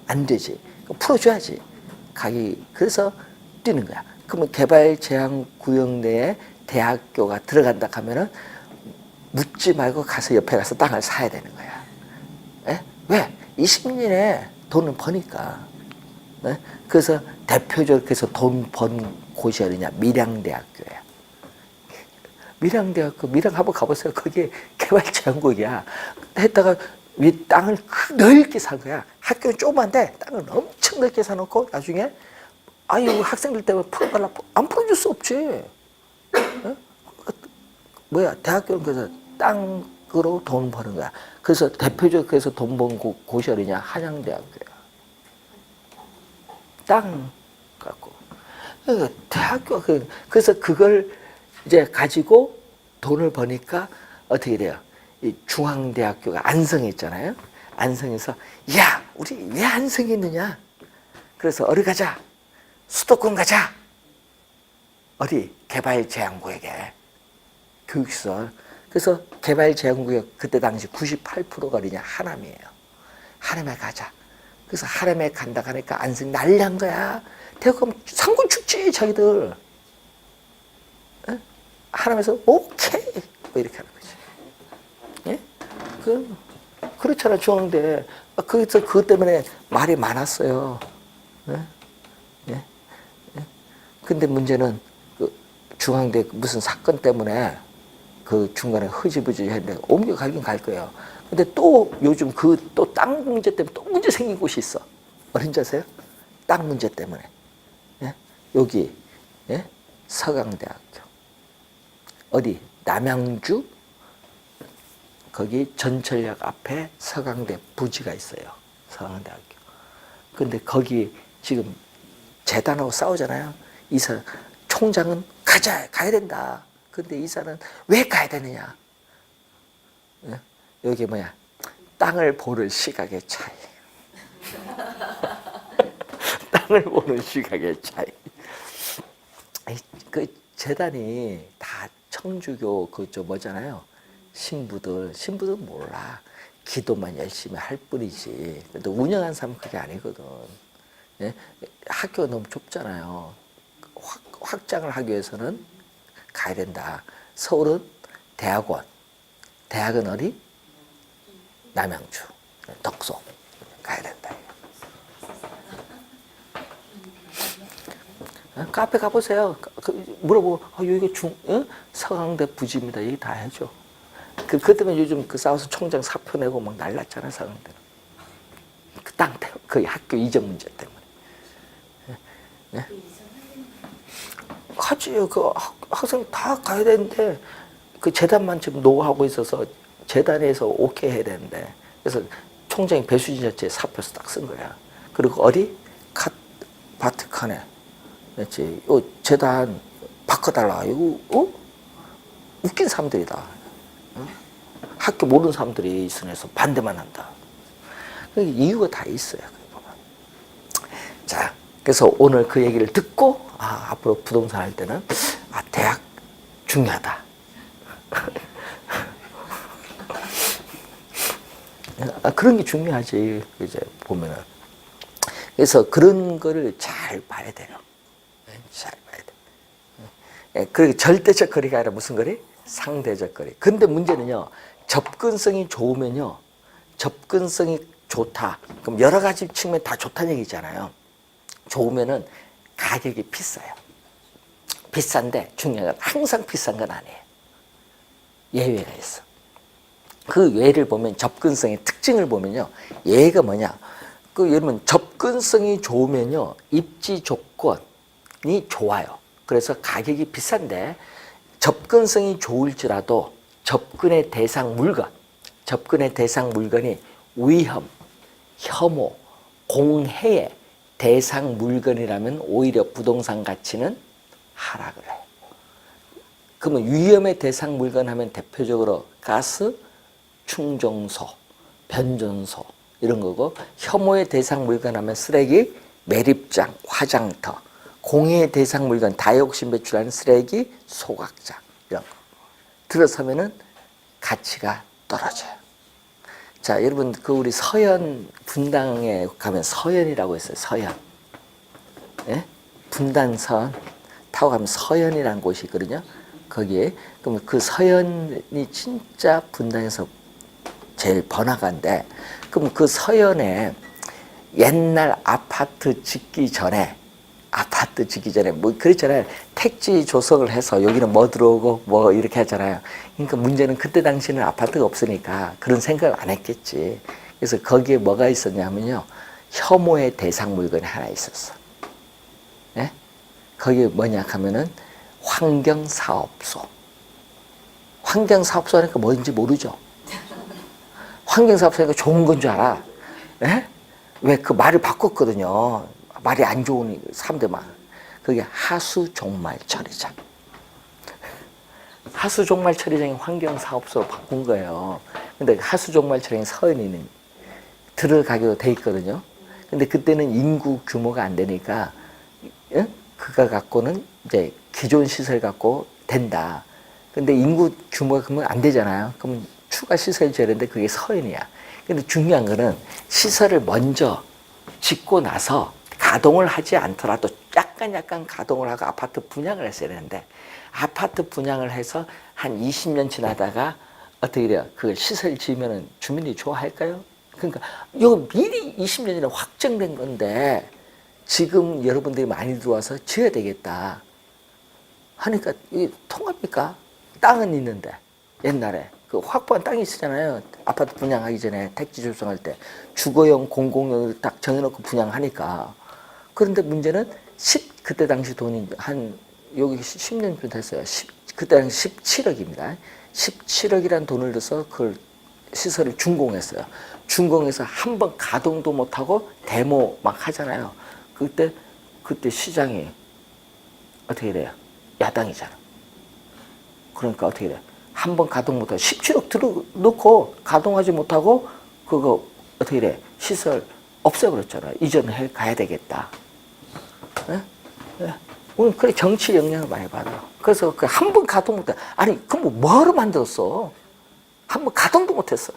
안 되지. 풀어줘야지. 그래서 뛰는 거야. 그러면 개발 제한 구역 내에 대학교가 들어간다 하면은 묻지 말고 가서 옆에 가서 땅을 사야 되는 거야. 에? 왜? 20년에 돈을 버니까. 네? 그래서 대표적으로 그래서 돈 번 곳이 어디냐? 밀양대학교야. 밀양대학교, 밀양 한번 가보세요. 거기 개발 제한국이야. 했다가 위 땅을 넓게 산 거야. 학교는 조그만데 땅을 엄청 넓게 사놓고 나중에 아유 학생들 때문에 풀어달라. 안 풀어줄 수 없지. 어? 뭐야 대학교는 그래서 땅으로 돈 버는 거야. 그래서 대표적으로 그래서 돈 번 곳이 어디냐? 한양대학교야. 땅 갖고 대학교 그래서 그걸 이제 가지고 돈을 버니까 어떻게 돼요? 이 중앙대학교가 안성에 있잖아요. 안성에서 야 우리 왜 안성에 있느냐? 그래서 어디 가자. 수도권 가자. 어디? 개발제한구역에 교육시설. 그래서 개발제한구역 그때 당시 98%가 어디냐? 하남이에요. 하남에 가자. 그래서 하남에 간다 하니까 안성 난리난 거야. 대학 가면 상군 축제 자기들. 에? 하남에서 오케이 뭐 이렇게 하는 거지. 예? 그렇잖아 중앙대. 그래서 그것 때문에 말이 많았어요. 예? 예? 예? 근데 문제는 그 중앙대 무슨 사건 때문에 그 중간에 흐지부지 했는데 옮겨가긴 갈 거예요. 근데 또 요즘 또 땅 문제 때문에 또 문제 생긴 곳이 있어. 어딘지 아세요? 땅 문제 때문에. 예? 여기 예? 서강대학교. 어디? 남양주 거기 전철역 앞에 서강대 부지가 있어요. 서강대학교. 근데 거기 지금 재단하고 싸우잖아요. 이사 총장은 가야 된다. 근데 이사는 왜 가야 되느냐? 예? 여기 뭐야? 땅을 보는 시각의 차이. 땅을 보는 시각의 차이. 그 재단이 다 청주교 뭐잖아요. 신부들 몰라. 기도만 열심히 할 뿐이지. 근데 운영한 사람은 그게 아니거든. 예? 학교가 너무 좁잖아요. 확장을 하기 위해서는 가야 된다. 서울은 대학원. 대학은 어디? 남양주, 덕소 가야 된다. 카페 가보세요. 물어보고 여기가 서강대 부지입니다. 얘기 다 해줘. 그 때문에 요즘 싸워서 총장 사표 내고 막 날랐잖아 서강대는. 그 학교 이전 문제 때문에. 네? 가지. 학생 다 가야 되는데 그 재단만 지금 노하고 있어서 재단에서 오케이 해야 되는데 그래서 총장이 배수진 자체에 사표서 딱 쓴 거야. 그리고 어디? 바티칸에 그렇지. 재단 바꿔달라. 이거 웃긴 사람들이다. 학교 모르는 사람들이 있으면서 반대만 한다. 이유가 다 있어요. 자, 그래서 오늘 그 얘기를 듣고 앞으로 부동산 할 때는 대학 중요하다. 그런 게 중요하지. 이제 보면은. 그래서 그런 거를 잘 봐야 돼요. 잘 봐야 돼. 그리고 절대적 거리가 아니라 무슨 거리? 상대적 거리. 근데 문제는요. 접근성이 좋으면요. 접근성이 좋다. 그럼 여러 가지 측면 다 좋다는 얘기잖아요. 좋으면은 가격이 비싸요. 비싼데 중요한 건 항상 비싼 건 아니에요. 예외가 있어. 그 예를 보면 접근성의 특징을 보면요. 예가 뭐냐? 그 여러분 접근성이 좋으면요. 입지 조건이 좋아요. 그래서 가격이 비싼데 접근성이 좋을지라도 접근의 대상 물건이 위험, 혐오, 공해의 대상 물건이라면 오히려 부동산 가치는 하락을 해요. 그러면 위험의 대상 물건 하면 대표적으로 가스, 충전소, 변전소 이런 거고, 혐오의 대상 물건 하면 쓰레기, 매립장, 화장터, 공해의 대상 물건, 다이옥신 배출하는 쓰레기, 소각장 이런 거 들어서면은 가치가 떨어져요. 자, 여러분 그 우리 서현 분당에 가면 서현이라고 있어요. 서현. 예? 분당선 타고 가면 서현이라는 곳이 있거든요. 거기에 그럼 그 서현이 진짜 분당에서 제일 번화가인데, 그럼 그 서현에 옛날 아파트 짓기 전에 뭐 그랬잖아요. 택지 조성을 해서 여기는 뭐 들어오고 뭐 이렇게 하잖아요. 그러니까 문제는 그때 당시에는 아파트가 없으니까 그런 생각을 안 했겠지. 그래서 거기에 뭐가 있었냐면요. 혐오의 대상 물건이 하나 있었어. 예? 거기에 뭐냐 하면은 환경사업소. 환경사업소 하니까 뭔지 모르죠. 환경사업소니까 좋은 건 줄 알아. 예? 왜 그 말을 바꿨거든요. 말이 안 좋으니 사람들 막. 그게 하수종말 처리장. 하수종말 처리장이 환경사업소로 바꾼 거예요. 근데 하수종말 처리장이 서현이는 들어가기로 돼 있거든요. 근데 그때는 인구 규모가 안 되니까, 예? 그가 갖고는 이제 기존 시설 갖고 된다. 근데 인구 규모가 그러면 안 되잖아요. 그럼 추가 시설 지어야 되는데 그게 서현이야. 근데 중요한 거는 시설을 먼저 짓고 나서 가동을 하지 않더라도 약간 가동을 하고 아파트 분양을 했어야 되는데, 아파트 분양을 해서 한 20년 지나다가 어떻게 돼요? 그 시설 지으면은 주민이 좋아할까요? 그러니까 이거 미리 20년 전에 확정된 건데 지금 여러분들이 많이 들어와서 지어야 되겠다 하니까 이게 통합니까? 땅은 있는데 옛날에 그 확보한 땅이 있었잖아요. 아파트 분양하기 전에 택지 조성할 때 주거용 공공용을 딱 정해놓고 분양하니까. 그런데 문제는 그때 당시 돈이 한 여기 10년쯤 됐어요. 그때 당시 17억입니다. 17억이라는 돈을 들어서 그걸 시설을 준공했어요. 준공해서 한 번 가동도 못하고 데모 막 하잖아요. 그때 시장이 어떻게 돼요? 야당이잖아. 그러니까 어떻게 돼요? 한 번 가동 못하고 17억 들어놓고 가동하지 못하고 그거 어떻게 돼? 시설 없애버렸잖아요. 이전해 가야 되겠다. 예? 예. 오늘 그래 정치 영향을 많이 받아. 그래서 그 한 번 가동 못해. 아니 그럼 뭐하러 만들었어? 한 번 가동도 못했어.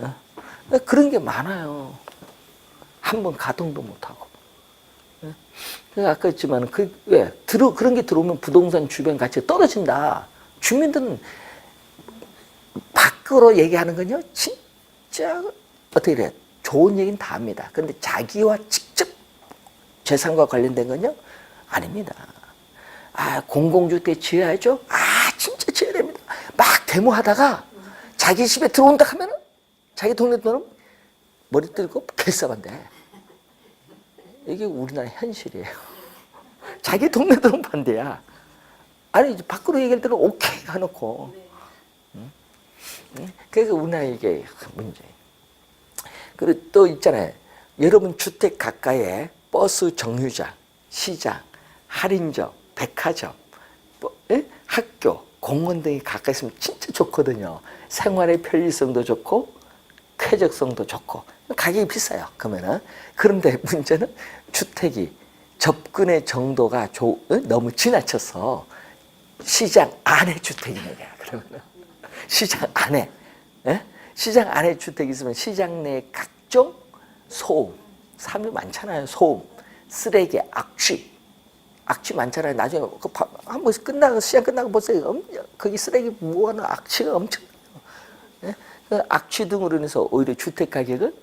예? 그런 게 많아요. 한 번 가동도 못하고. 예? 아까 했지만 그런 게 들어오면 부동산 주변 가치가 떨어진다. 주민들은 밖으로 얘기하는 건요, 진짜 어떻게 그래? 좋은 얘기는 다 합니다. 그런데 자기와 직접 재산과 관련된 건요, 아닙니다. 아, 공공주택 지어야죠? 아, 진짜 지어야 됩니다. 막 데모하다가 자기 집에 들어온다 하면은 자기 동네 들어오면 머리 들고 결사반대. 이게 우리나라 현실이에요. 자기 동네 들어오면 반대야. 아니, 밖으로 얘기할 때는 오케이 해놓고. 응? 그래서 우리나라 이게 문제예요. 그리고 또 있잖아요. 여러분 주택 가까이에 버스 정류장, 시장, 할인점, 백화점, 학교, 공원 등이 가까이 있으면 진짜 좋거든요. 생활의 편리성도 좋고 쾌적성도 좋고 가격이 비싸요. 그러면은. 그런데 문제는 주택이 접근의 정도가 너무 지나쳐서 시장 안에 주택이 있는 거야. 그러면은 시장 안에, 예? 시장 안에 주택이 있으면 시장 내 각종 소음, 사람이 많잖아요. 소음, 쓰레기, 악취 많잖아요. 나중에 한번 시장 끝나고 보세요. 거기 쓰레기 모아놓은 악취가 엄청. 예? 그 악취 등으로 인해서 오히려 주택 가격은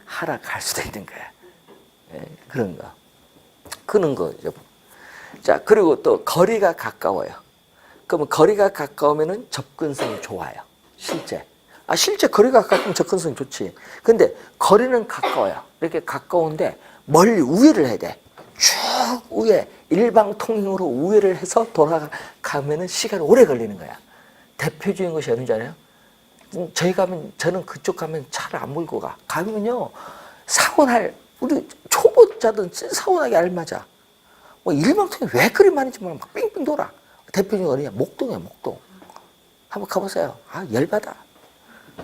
하락할 수도 있는 거야. 예? 그런 거. 그런 거죠. 자, 그리고 또 거리가 가까워요. 그러면 거리가 가까우면은 접근성이 좋아요. 실제. 실제 거리가 가까우면 접근성이 좋지. 근데 거리는 가까워요. 이렇게 가까운데 멀리 우회를 해야 돼. 쭉 우회, 일방통행으로 우회를 해서 돌아가면은 시간이 오래 걸리는 거야. 대표적인 것이 어딘지 알아요? 저는 그쪽 가면 차를 안 몰고 가. 가면요, 우리 초보자든 사고 나기 알맞아. 뭐 일방통행 왜 그리 많은지 모르면 막 빙빙 돌아. 대표적인 어디냐? 목동이야, 목동. 한번 가보세요. 열받아.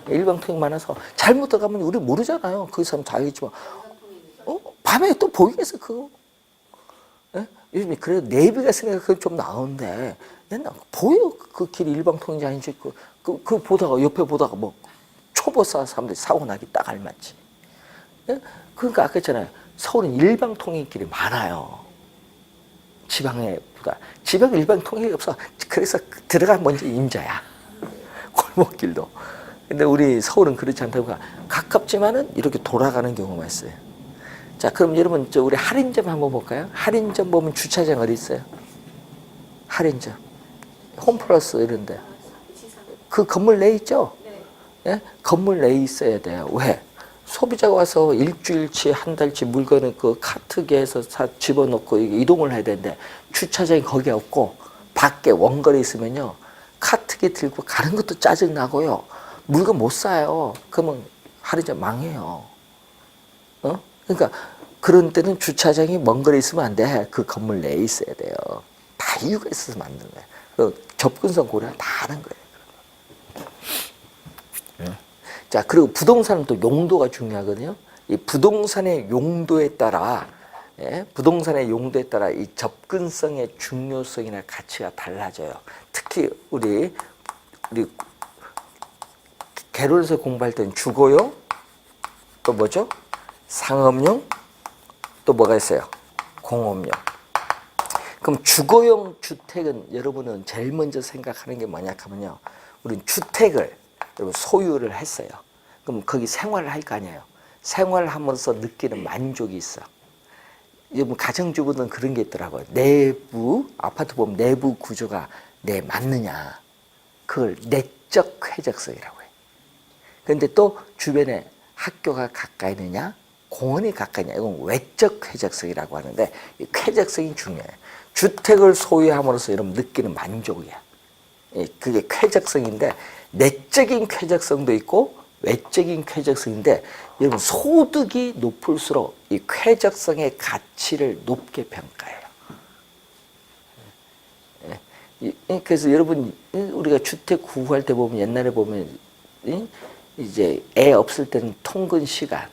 일방통행 많아서 잘못 들어가면 우리 모르잖아요. 그 사람 다 알겠지만. 밤에 또 보이겠어, 그거. 예? 요즘에 그래도 내비가 있으니까 그게 좀 나오는데, 옛날 보여. 그 길이 일방통행이 아닌지, 그 보다가, 옆에 보다가 뭐, 초보 사람들이 사고 나기 딱 알맞지. 예? 그러니까 아까 했잖아요. 서울은 일방통행 길이 많아요. 지방에보다. 지방 일방통행이 없어. 그래서 들어가 먼저 임자야. 골목길도. 근데 우리 서울은 그렇지 않다고. 가깝지만은 이렇게 돌아가는 경우가 있어요. 자, 그럼 여러분, 우리 할인점 한번 볼까요? 할인점 보면 주차장 어디 있어요? 할인점. 홈플러스 이런데. 그 건물 내에 있죠? 예? 건물 내에 있어야 돼요. 왜? 소비자가 와서 일주일치, 한 달치 물건을 그 카트계에서 집어넣고 이동을 해야 되는데 주차장이 거기 없고 밖에 원거리에 있으면요. 카트계 들고 가는 것도 짜증나고요. 물건 못 사요. 그러면 할인점 망해요. 그러니까 그런 때는 주차장이 먼 거리에 있으면 안 돼. 그 건물 내에 있어야 돼요. 다 이유가 있어서 만든 거예요. 그 접근성 고려 다 하는 거예요. 자, 그리고 부동산은 또 용도가 중요하거든요. 이 부동산의 용도에 따라, 부동산의 용도에 따라 이 접근성의 중요성이나 가치가 달라져요. 특히 우리 개론에서 공부할 때는 주거용, 또 뭐죠? 상업용, 또 뭐가 있어요? 공업용. 그럼 주거용 주택은 여러분은 제일 먼저 생각하는 게 뭐냐 하면요. 우리는 주택을 여러분 소유를 했어요. 그럼 거기 생활을 할 거 아니에요. 생활을 함으로써 느끼는 만족이 있어. 여러분 가정주부는 그런 게 있더라고요. 내부 아파트 보면 내부 구조가 내 맞느냐. 그걸 내적 쾌적성이라고 해요. 그런데 또 주변에 학교가 가까이 있느냐, 공원이 가까이 있느냐. 이건 외적 쾌적성이라고 하는데 이 쾌적성이 중요해요. 주택을 소유함으로써 여러분 느끼는 만족이야. 그게 쾌적성인데 내적인 쾌적성도 있고 외적인 쾌적성인데 여러분 소득이 높을수록 이 쾌적성의 가치를 높게 평가해요. 그래서 여러분 우리가 주택 구할 때 보면 옛날에 보면 이제 애 없을 때는 통근 시간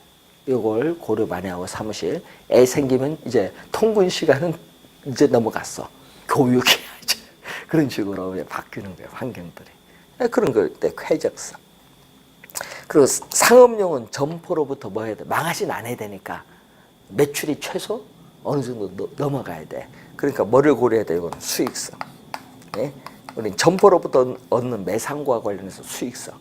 이걸 고려 많이 하고 사무실 애 생기면 이제 통근 시간은 이제 넘어갔어. 교육해야지. 그런 식으로 바뀌는 거예요. 환경들이. 그런 걸 때 쾌적성. 그리고 상업용은 점포로부터 뭐 해야 돼? 망하진 않아야 되니까 매출이 최소 어느 정도 넘어가야 돼. 그러니까 뭐를 고려해야 돼? 이거는 수익성. 예? 우리는 점포로부터 얻는 매상과 관련해서 수익성.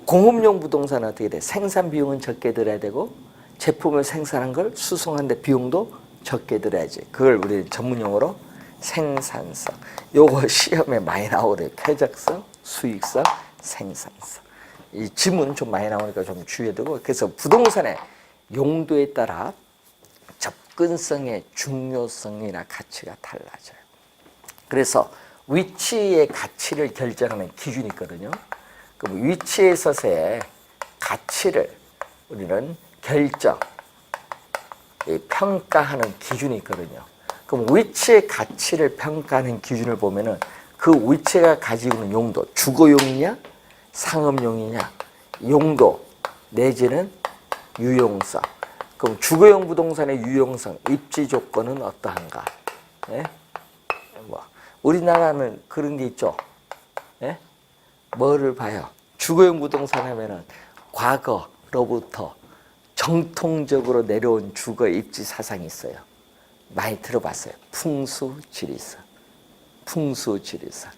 공업용 부동산은 어떻게 돼? 생산 비용은 적게 들어야 되고 제품을 생산한 걸 수송하는데 비용도 적게 들어야지. 그걸 우리 전문용어로 생산성. 요거 시험에 많이 나오거든요. 쾌적성, 수익성, 생산성. 이 지문 좀 많이 나오니까 좀 주의해야 되고. 그래서 부동산의 용도에 따라 접근성의 중요성이나 가치가 달라져요. 그래서 위치의 가치를 결정하는 기준이 있거든요. 그럼 위치에 있어서의 가치를 우리는 평가하는 기준이 있거든요. 그럼 위치의 가치를 평가하는 기준을 보면은 그 위치가 가지고 있는 용도, 주거용이냐, 상업용이냐, 용도 내지는 유용성. 그럼 주거용 부동산의 유용성, 입지 조건은 어떠한가? 예? 우리나라는 그런 게 있죠. 예? 뭐를 봐요? 주거용 부동산 하면은 과거로부터 정통적으로 내려온 주거 입지 사상이 있어요. 많이 들어봤어요. 풍수지리설. 풍수지리설.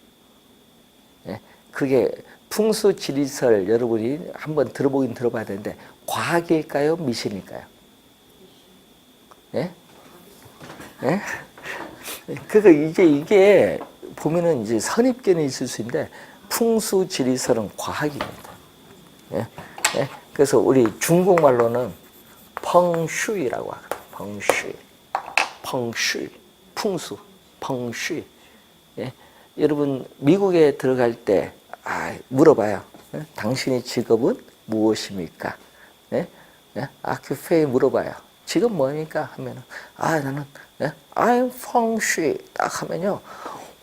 예? 그게 풍수지리설 여러분이 한번 들어보긴 들어봐야 되는데 과학일까요? 미신일까요? 예? 예? 그러니까 이게 보면은 이제 선입견이 있을 수 있는데 풍수지리설은 과학입니다. 예? 예? 그래서 우리 중국말로는 펑슈이라고 하거든요. 펑슈이, 펑슈이, 풍수, 펑슈이. 예? 여러분 미국에 들어갈 때 물어봐요. 예? 당신의 직업은 무엇입니까? 예? 예? 아큐페이 물어봐요. 직업 뭐입니까? 하면은 나는 예? I'm 펑슈이 딱 하면요.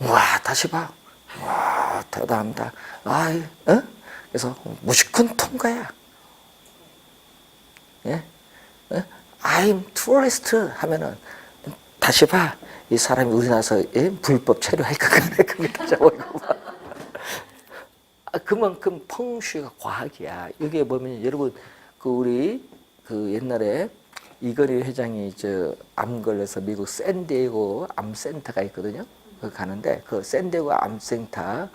와 다시 봐. 와 대단합니다. 그래서 무조건 통과야. 예? 예? I'm tourist 하면은 다시 봐. 이 사람이 우리나라에서 불법 체류할 것 같네. 그게 다시 보이고 봐. 그만큼 펑슈가 과학이야. 여기에 보면 여러분 우리 옛날에 이건희 회장이 암 걸려서 미국 샌디에고 암센터가 있거든요. 거기 가는데 그 샌디에고 암센터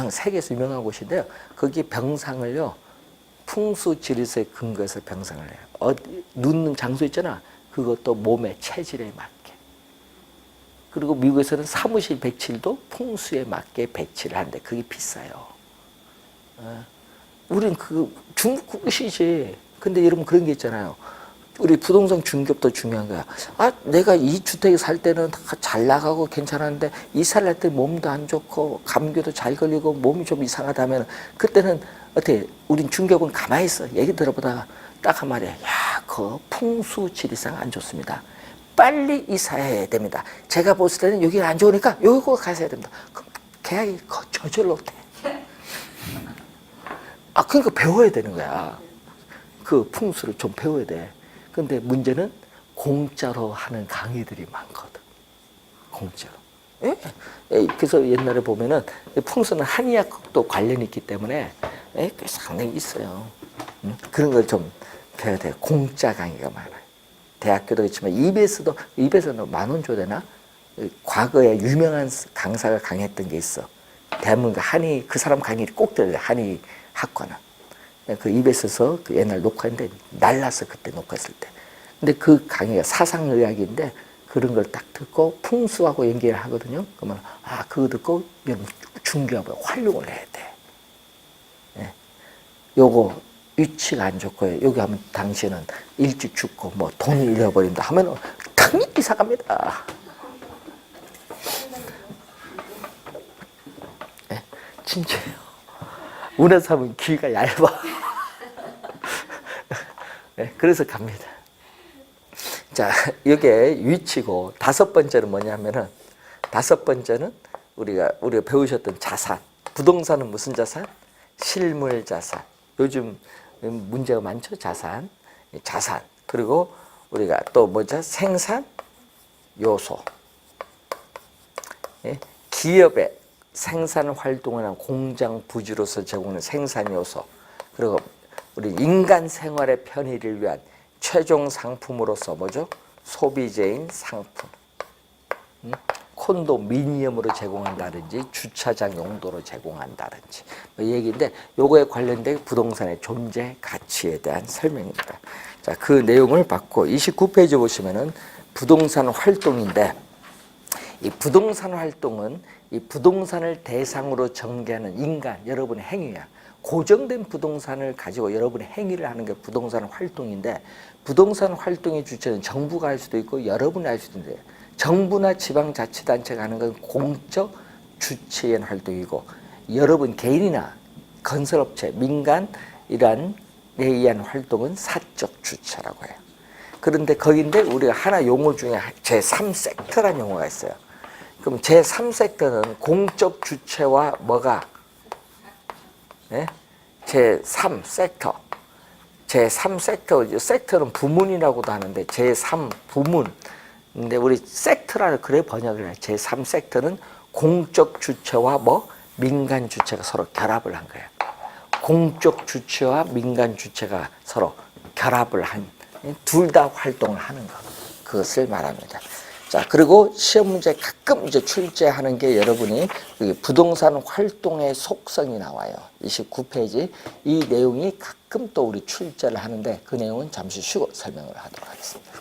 세계에서 유명한 곳인데요. 거기 병상을요 풍수지리설에 근거해서 병상을 해요. 눕는 장소 있잖아. 그것도 몸의 체질에 맞게. 그리고 미국에서는 사무실 배치도 풍수에 맞게 배치를 하는데 그게 비싸요. 우린 중국 것이지. 근데 여러분 그런 게 있잖아요. 우리 부동산 중개업도 중요한 거야. 내가 이 주택에 살 때는 다 잘 나가고 괜찮았는데 이사를 할 때 몸도 안 좋고 감기도 잘 걸리고 몸이 좀 이상하다면 그때는 어떻게 우린 중개업은 가만히 있어. 얘기 들어보다가 딱 한마디야. 그 풍수지리상 안 좋습니다. 빨리 이사해야 됩니다. 제가 봤을 때는 여기가 안 좋으니까 여기로 가셔야 됩니다. 그럼 계약이 저절로 돼. 그러니까 배워야 되는 거야. 그 풍수를 좀 배워야 돼. 근데 문제는 공짜로 하는 강의들이 많거든. 공짜로. 그래서 옛날에 보면은 풍수는 한의학도 관련이 있기 때문에 상당히 있어요. 그런 걸 좀 배워야 돼. 공짜 강의가 많아요. 대학교도 있지만 입에서는 10,000원 줘야 되나? 과거에 유명한 강사가 강의했던 게 있어. 대한민국 한의 그 사람 강의를 꼭 들어야 돼. 한의 학과는. 그 입에서서 그 옛날 녹화인데 날라서 그때 녹화했을 때. 근데 그 강의가 사상의학인데 그런 걸 딱 듣고 풍수하고 연결을 하거든요. 그러면 그거 듣고 여러분 중개업을 활용을 해야 돼. 예. 요거 위치가 안 좋고 여기 하면 당신은 일찍 죽고 뭐 돈을 잃어버린다 하면은 당연히 이사 갑니다. 예. 진짜요. 운에 사면 귀가 얇아. 네, 그래서 갑니다. 자, 이게 위치고 5번째는 뭐냐면은 5번째는 우리가 배우셨던 자산. 부동산은 무슨 자산? 실물 자산. 요즘 문제가 많죠. 자산. 그리고 우리가 또 뭐죠? 생산 요소. 예? 기업의 생산 활동을 한 공장 부지로서 제공하는 생산 요소. 그리고 우리 인간 생활의 편의를 위한 최종 상품으로서 뭐죠? 소비재인 상품. 콘도미니엄으로 제공한다든지 주차장 용도로 제공한다든지 뭐 얘기인데 요거에 관련된 부동산의 존재 가치에 대한 설명입니다. 자, 그 내용을 받고 29페이지 보시면은 부동산 활동인데 이 부동산 활동은 이 부동산을 대상으로 전개하는 인간 여러분의 행위야. 고정된 부동산을 가지고 여러분의 행위를 하는 게 부동산 활동인데 부동산 활동의 주체는 정부가 할 수도 있고 여러분이 할 수도 있는데 정부나 지방자치단체가 하는 건 공적 주체의 활동이고 여러분 개인이나 건설업체, 민간 이러한 에 의한 활동은 사적 주체라고 해요. 그런데 거기인데 우리가 하나 용어 중에 제3섹터라는 용어가 있어요. 그럼 제3섹터는 공적 주체와 뭐가 네? 제3섹터. 섹터는 부문이라고도 하는데 제3부문. 근데 우리 섹터라고 그래 번역을 해요. 제3섹터는 공적 주체와 민간 주체가 서로 결합을 한 거예요. 공적 주체와 민간 주체가 서로 결합을 한 둘 다 활동을 하는 것. 그것을 말합니다. 자, 그리고 시험 문제 가끔 이제 출제하는 게 여러분이 부동산 활동의 속성이 나와요. 29페이지. 이 내용이 가끔 또 우리 출제를 하는데 그 내용은 잠시 쉬고 설명을 하도록 하겠습니다.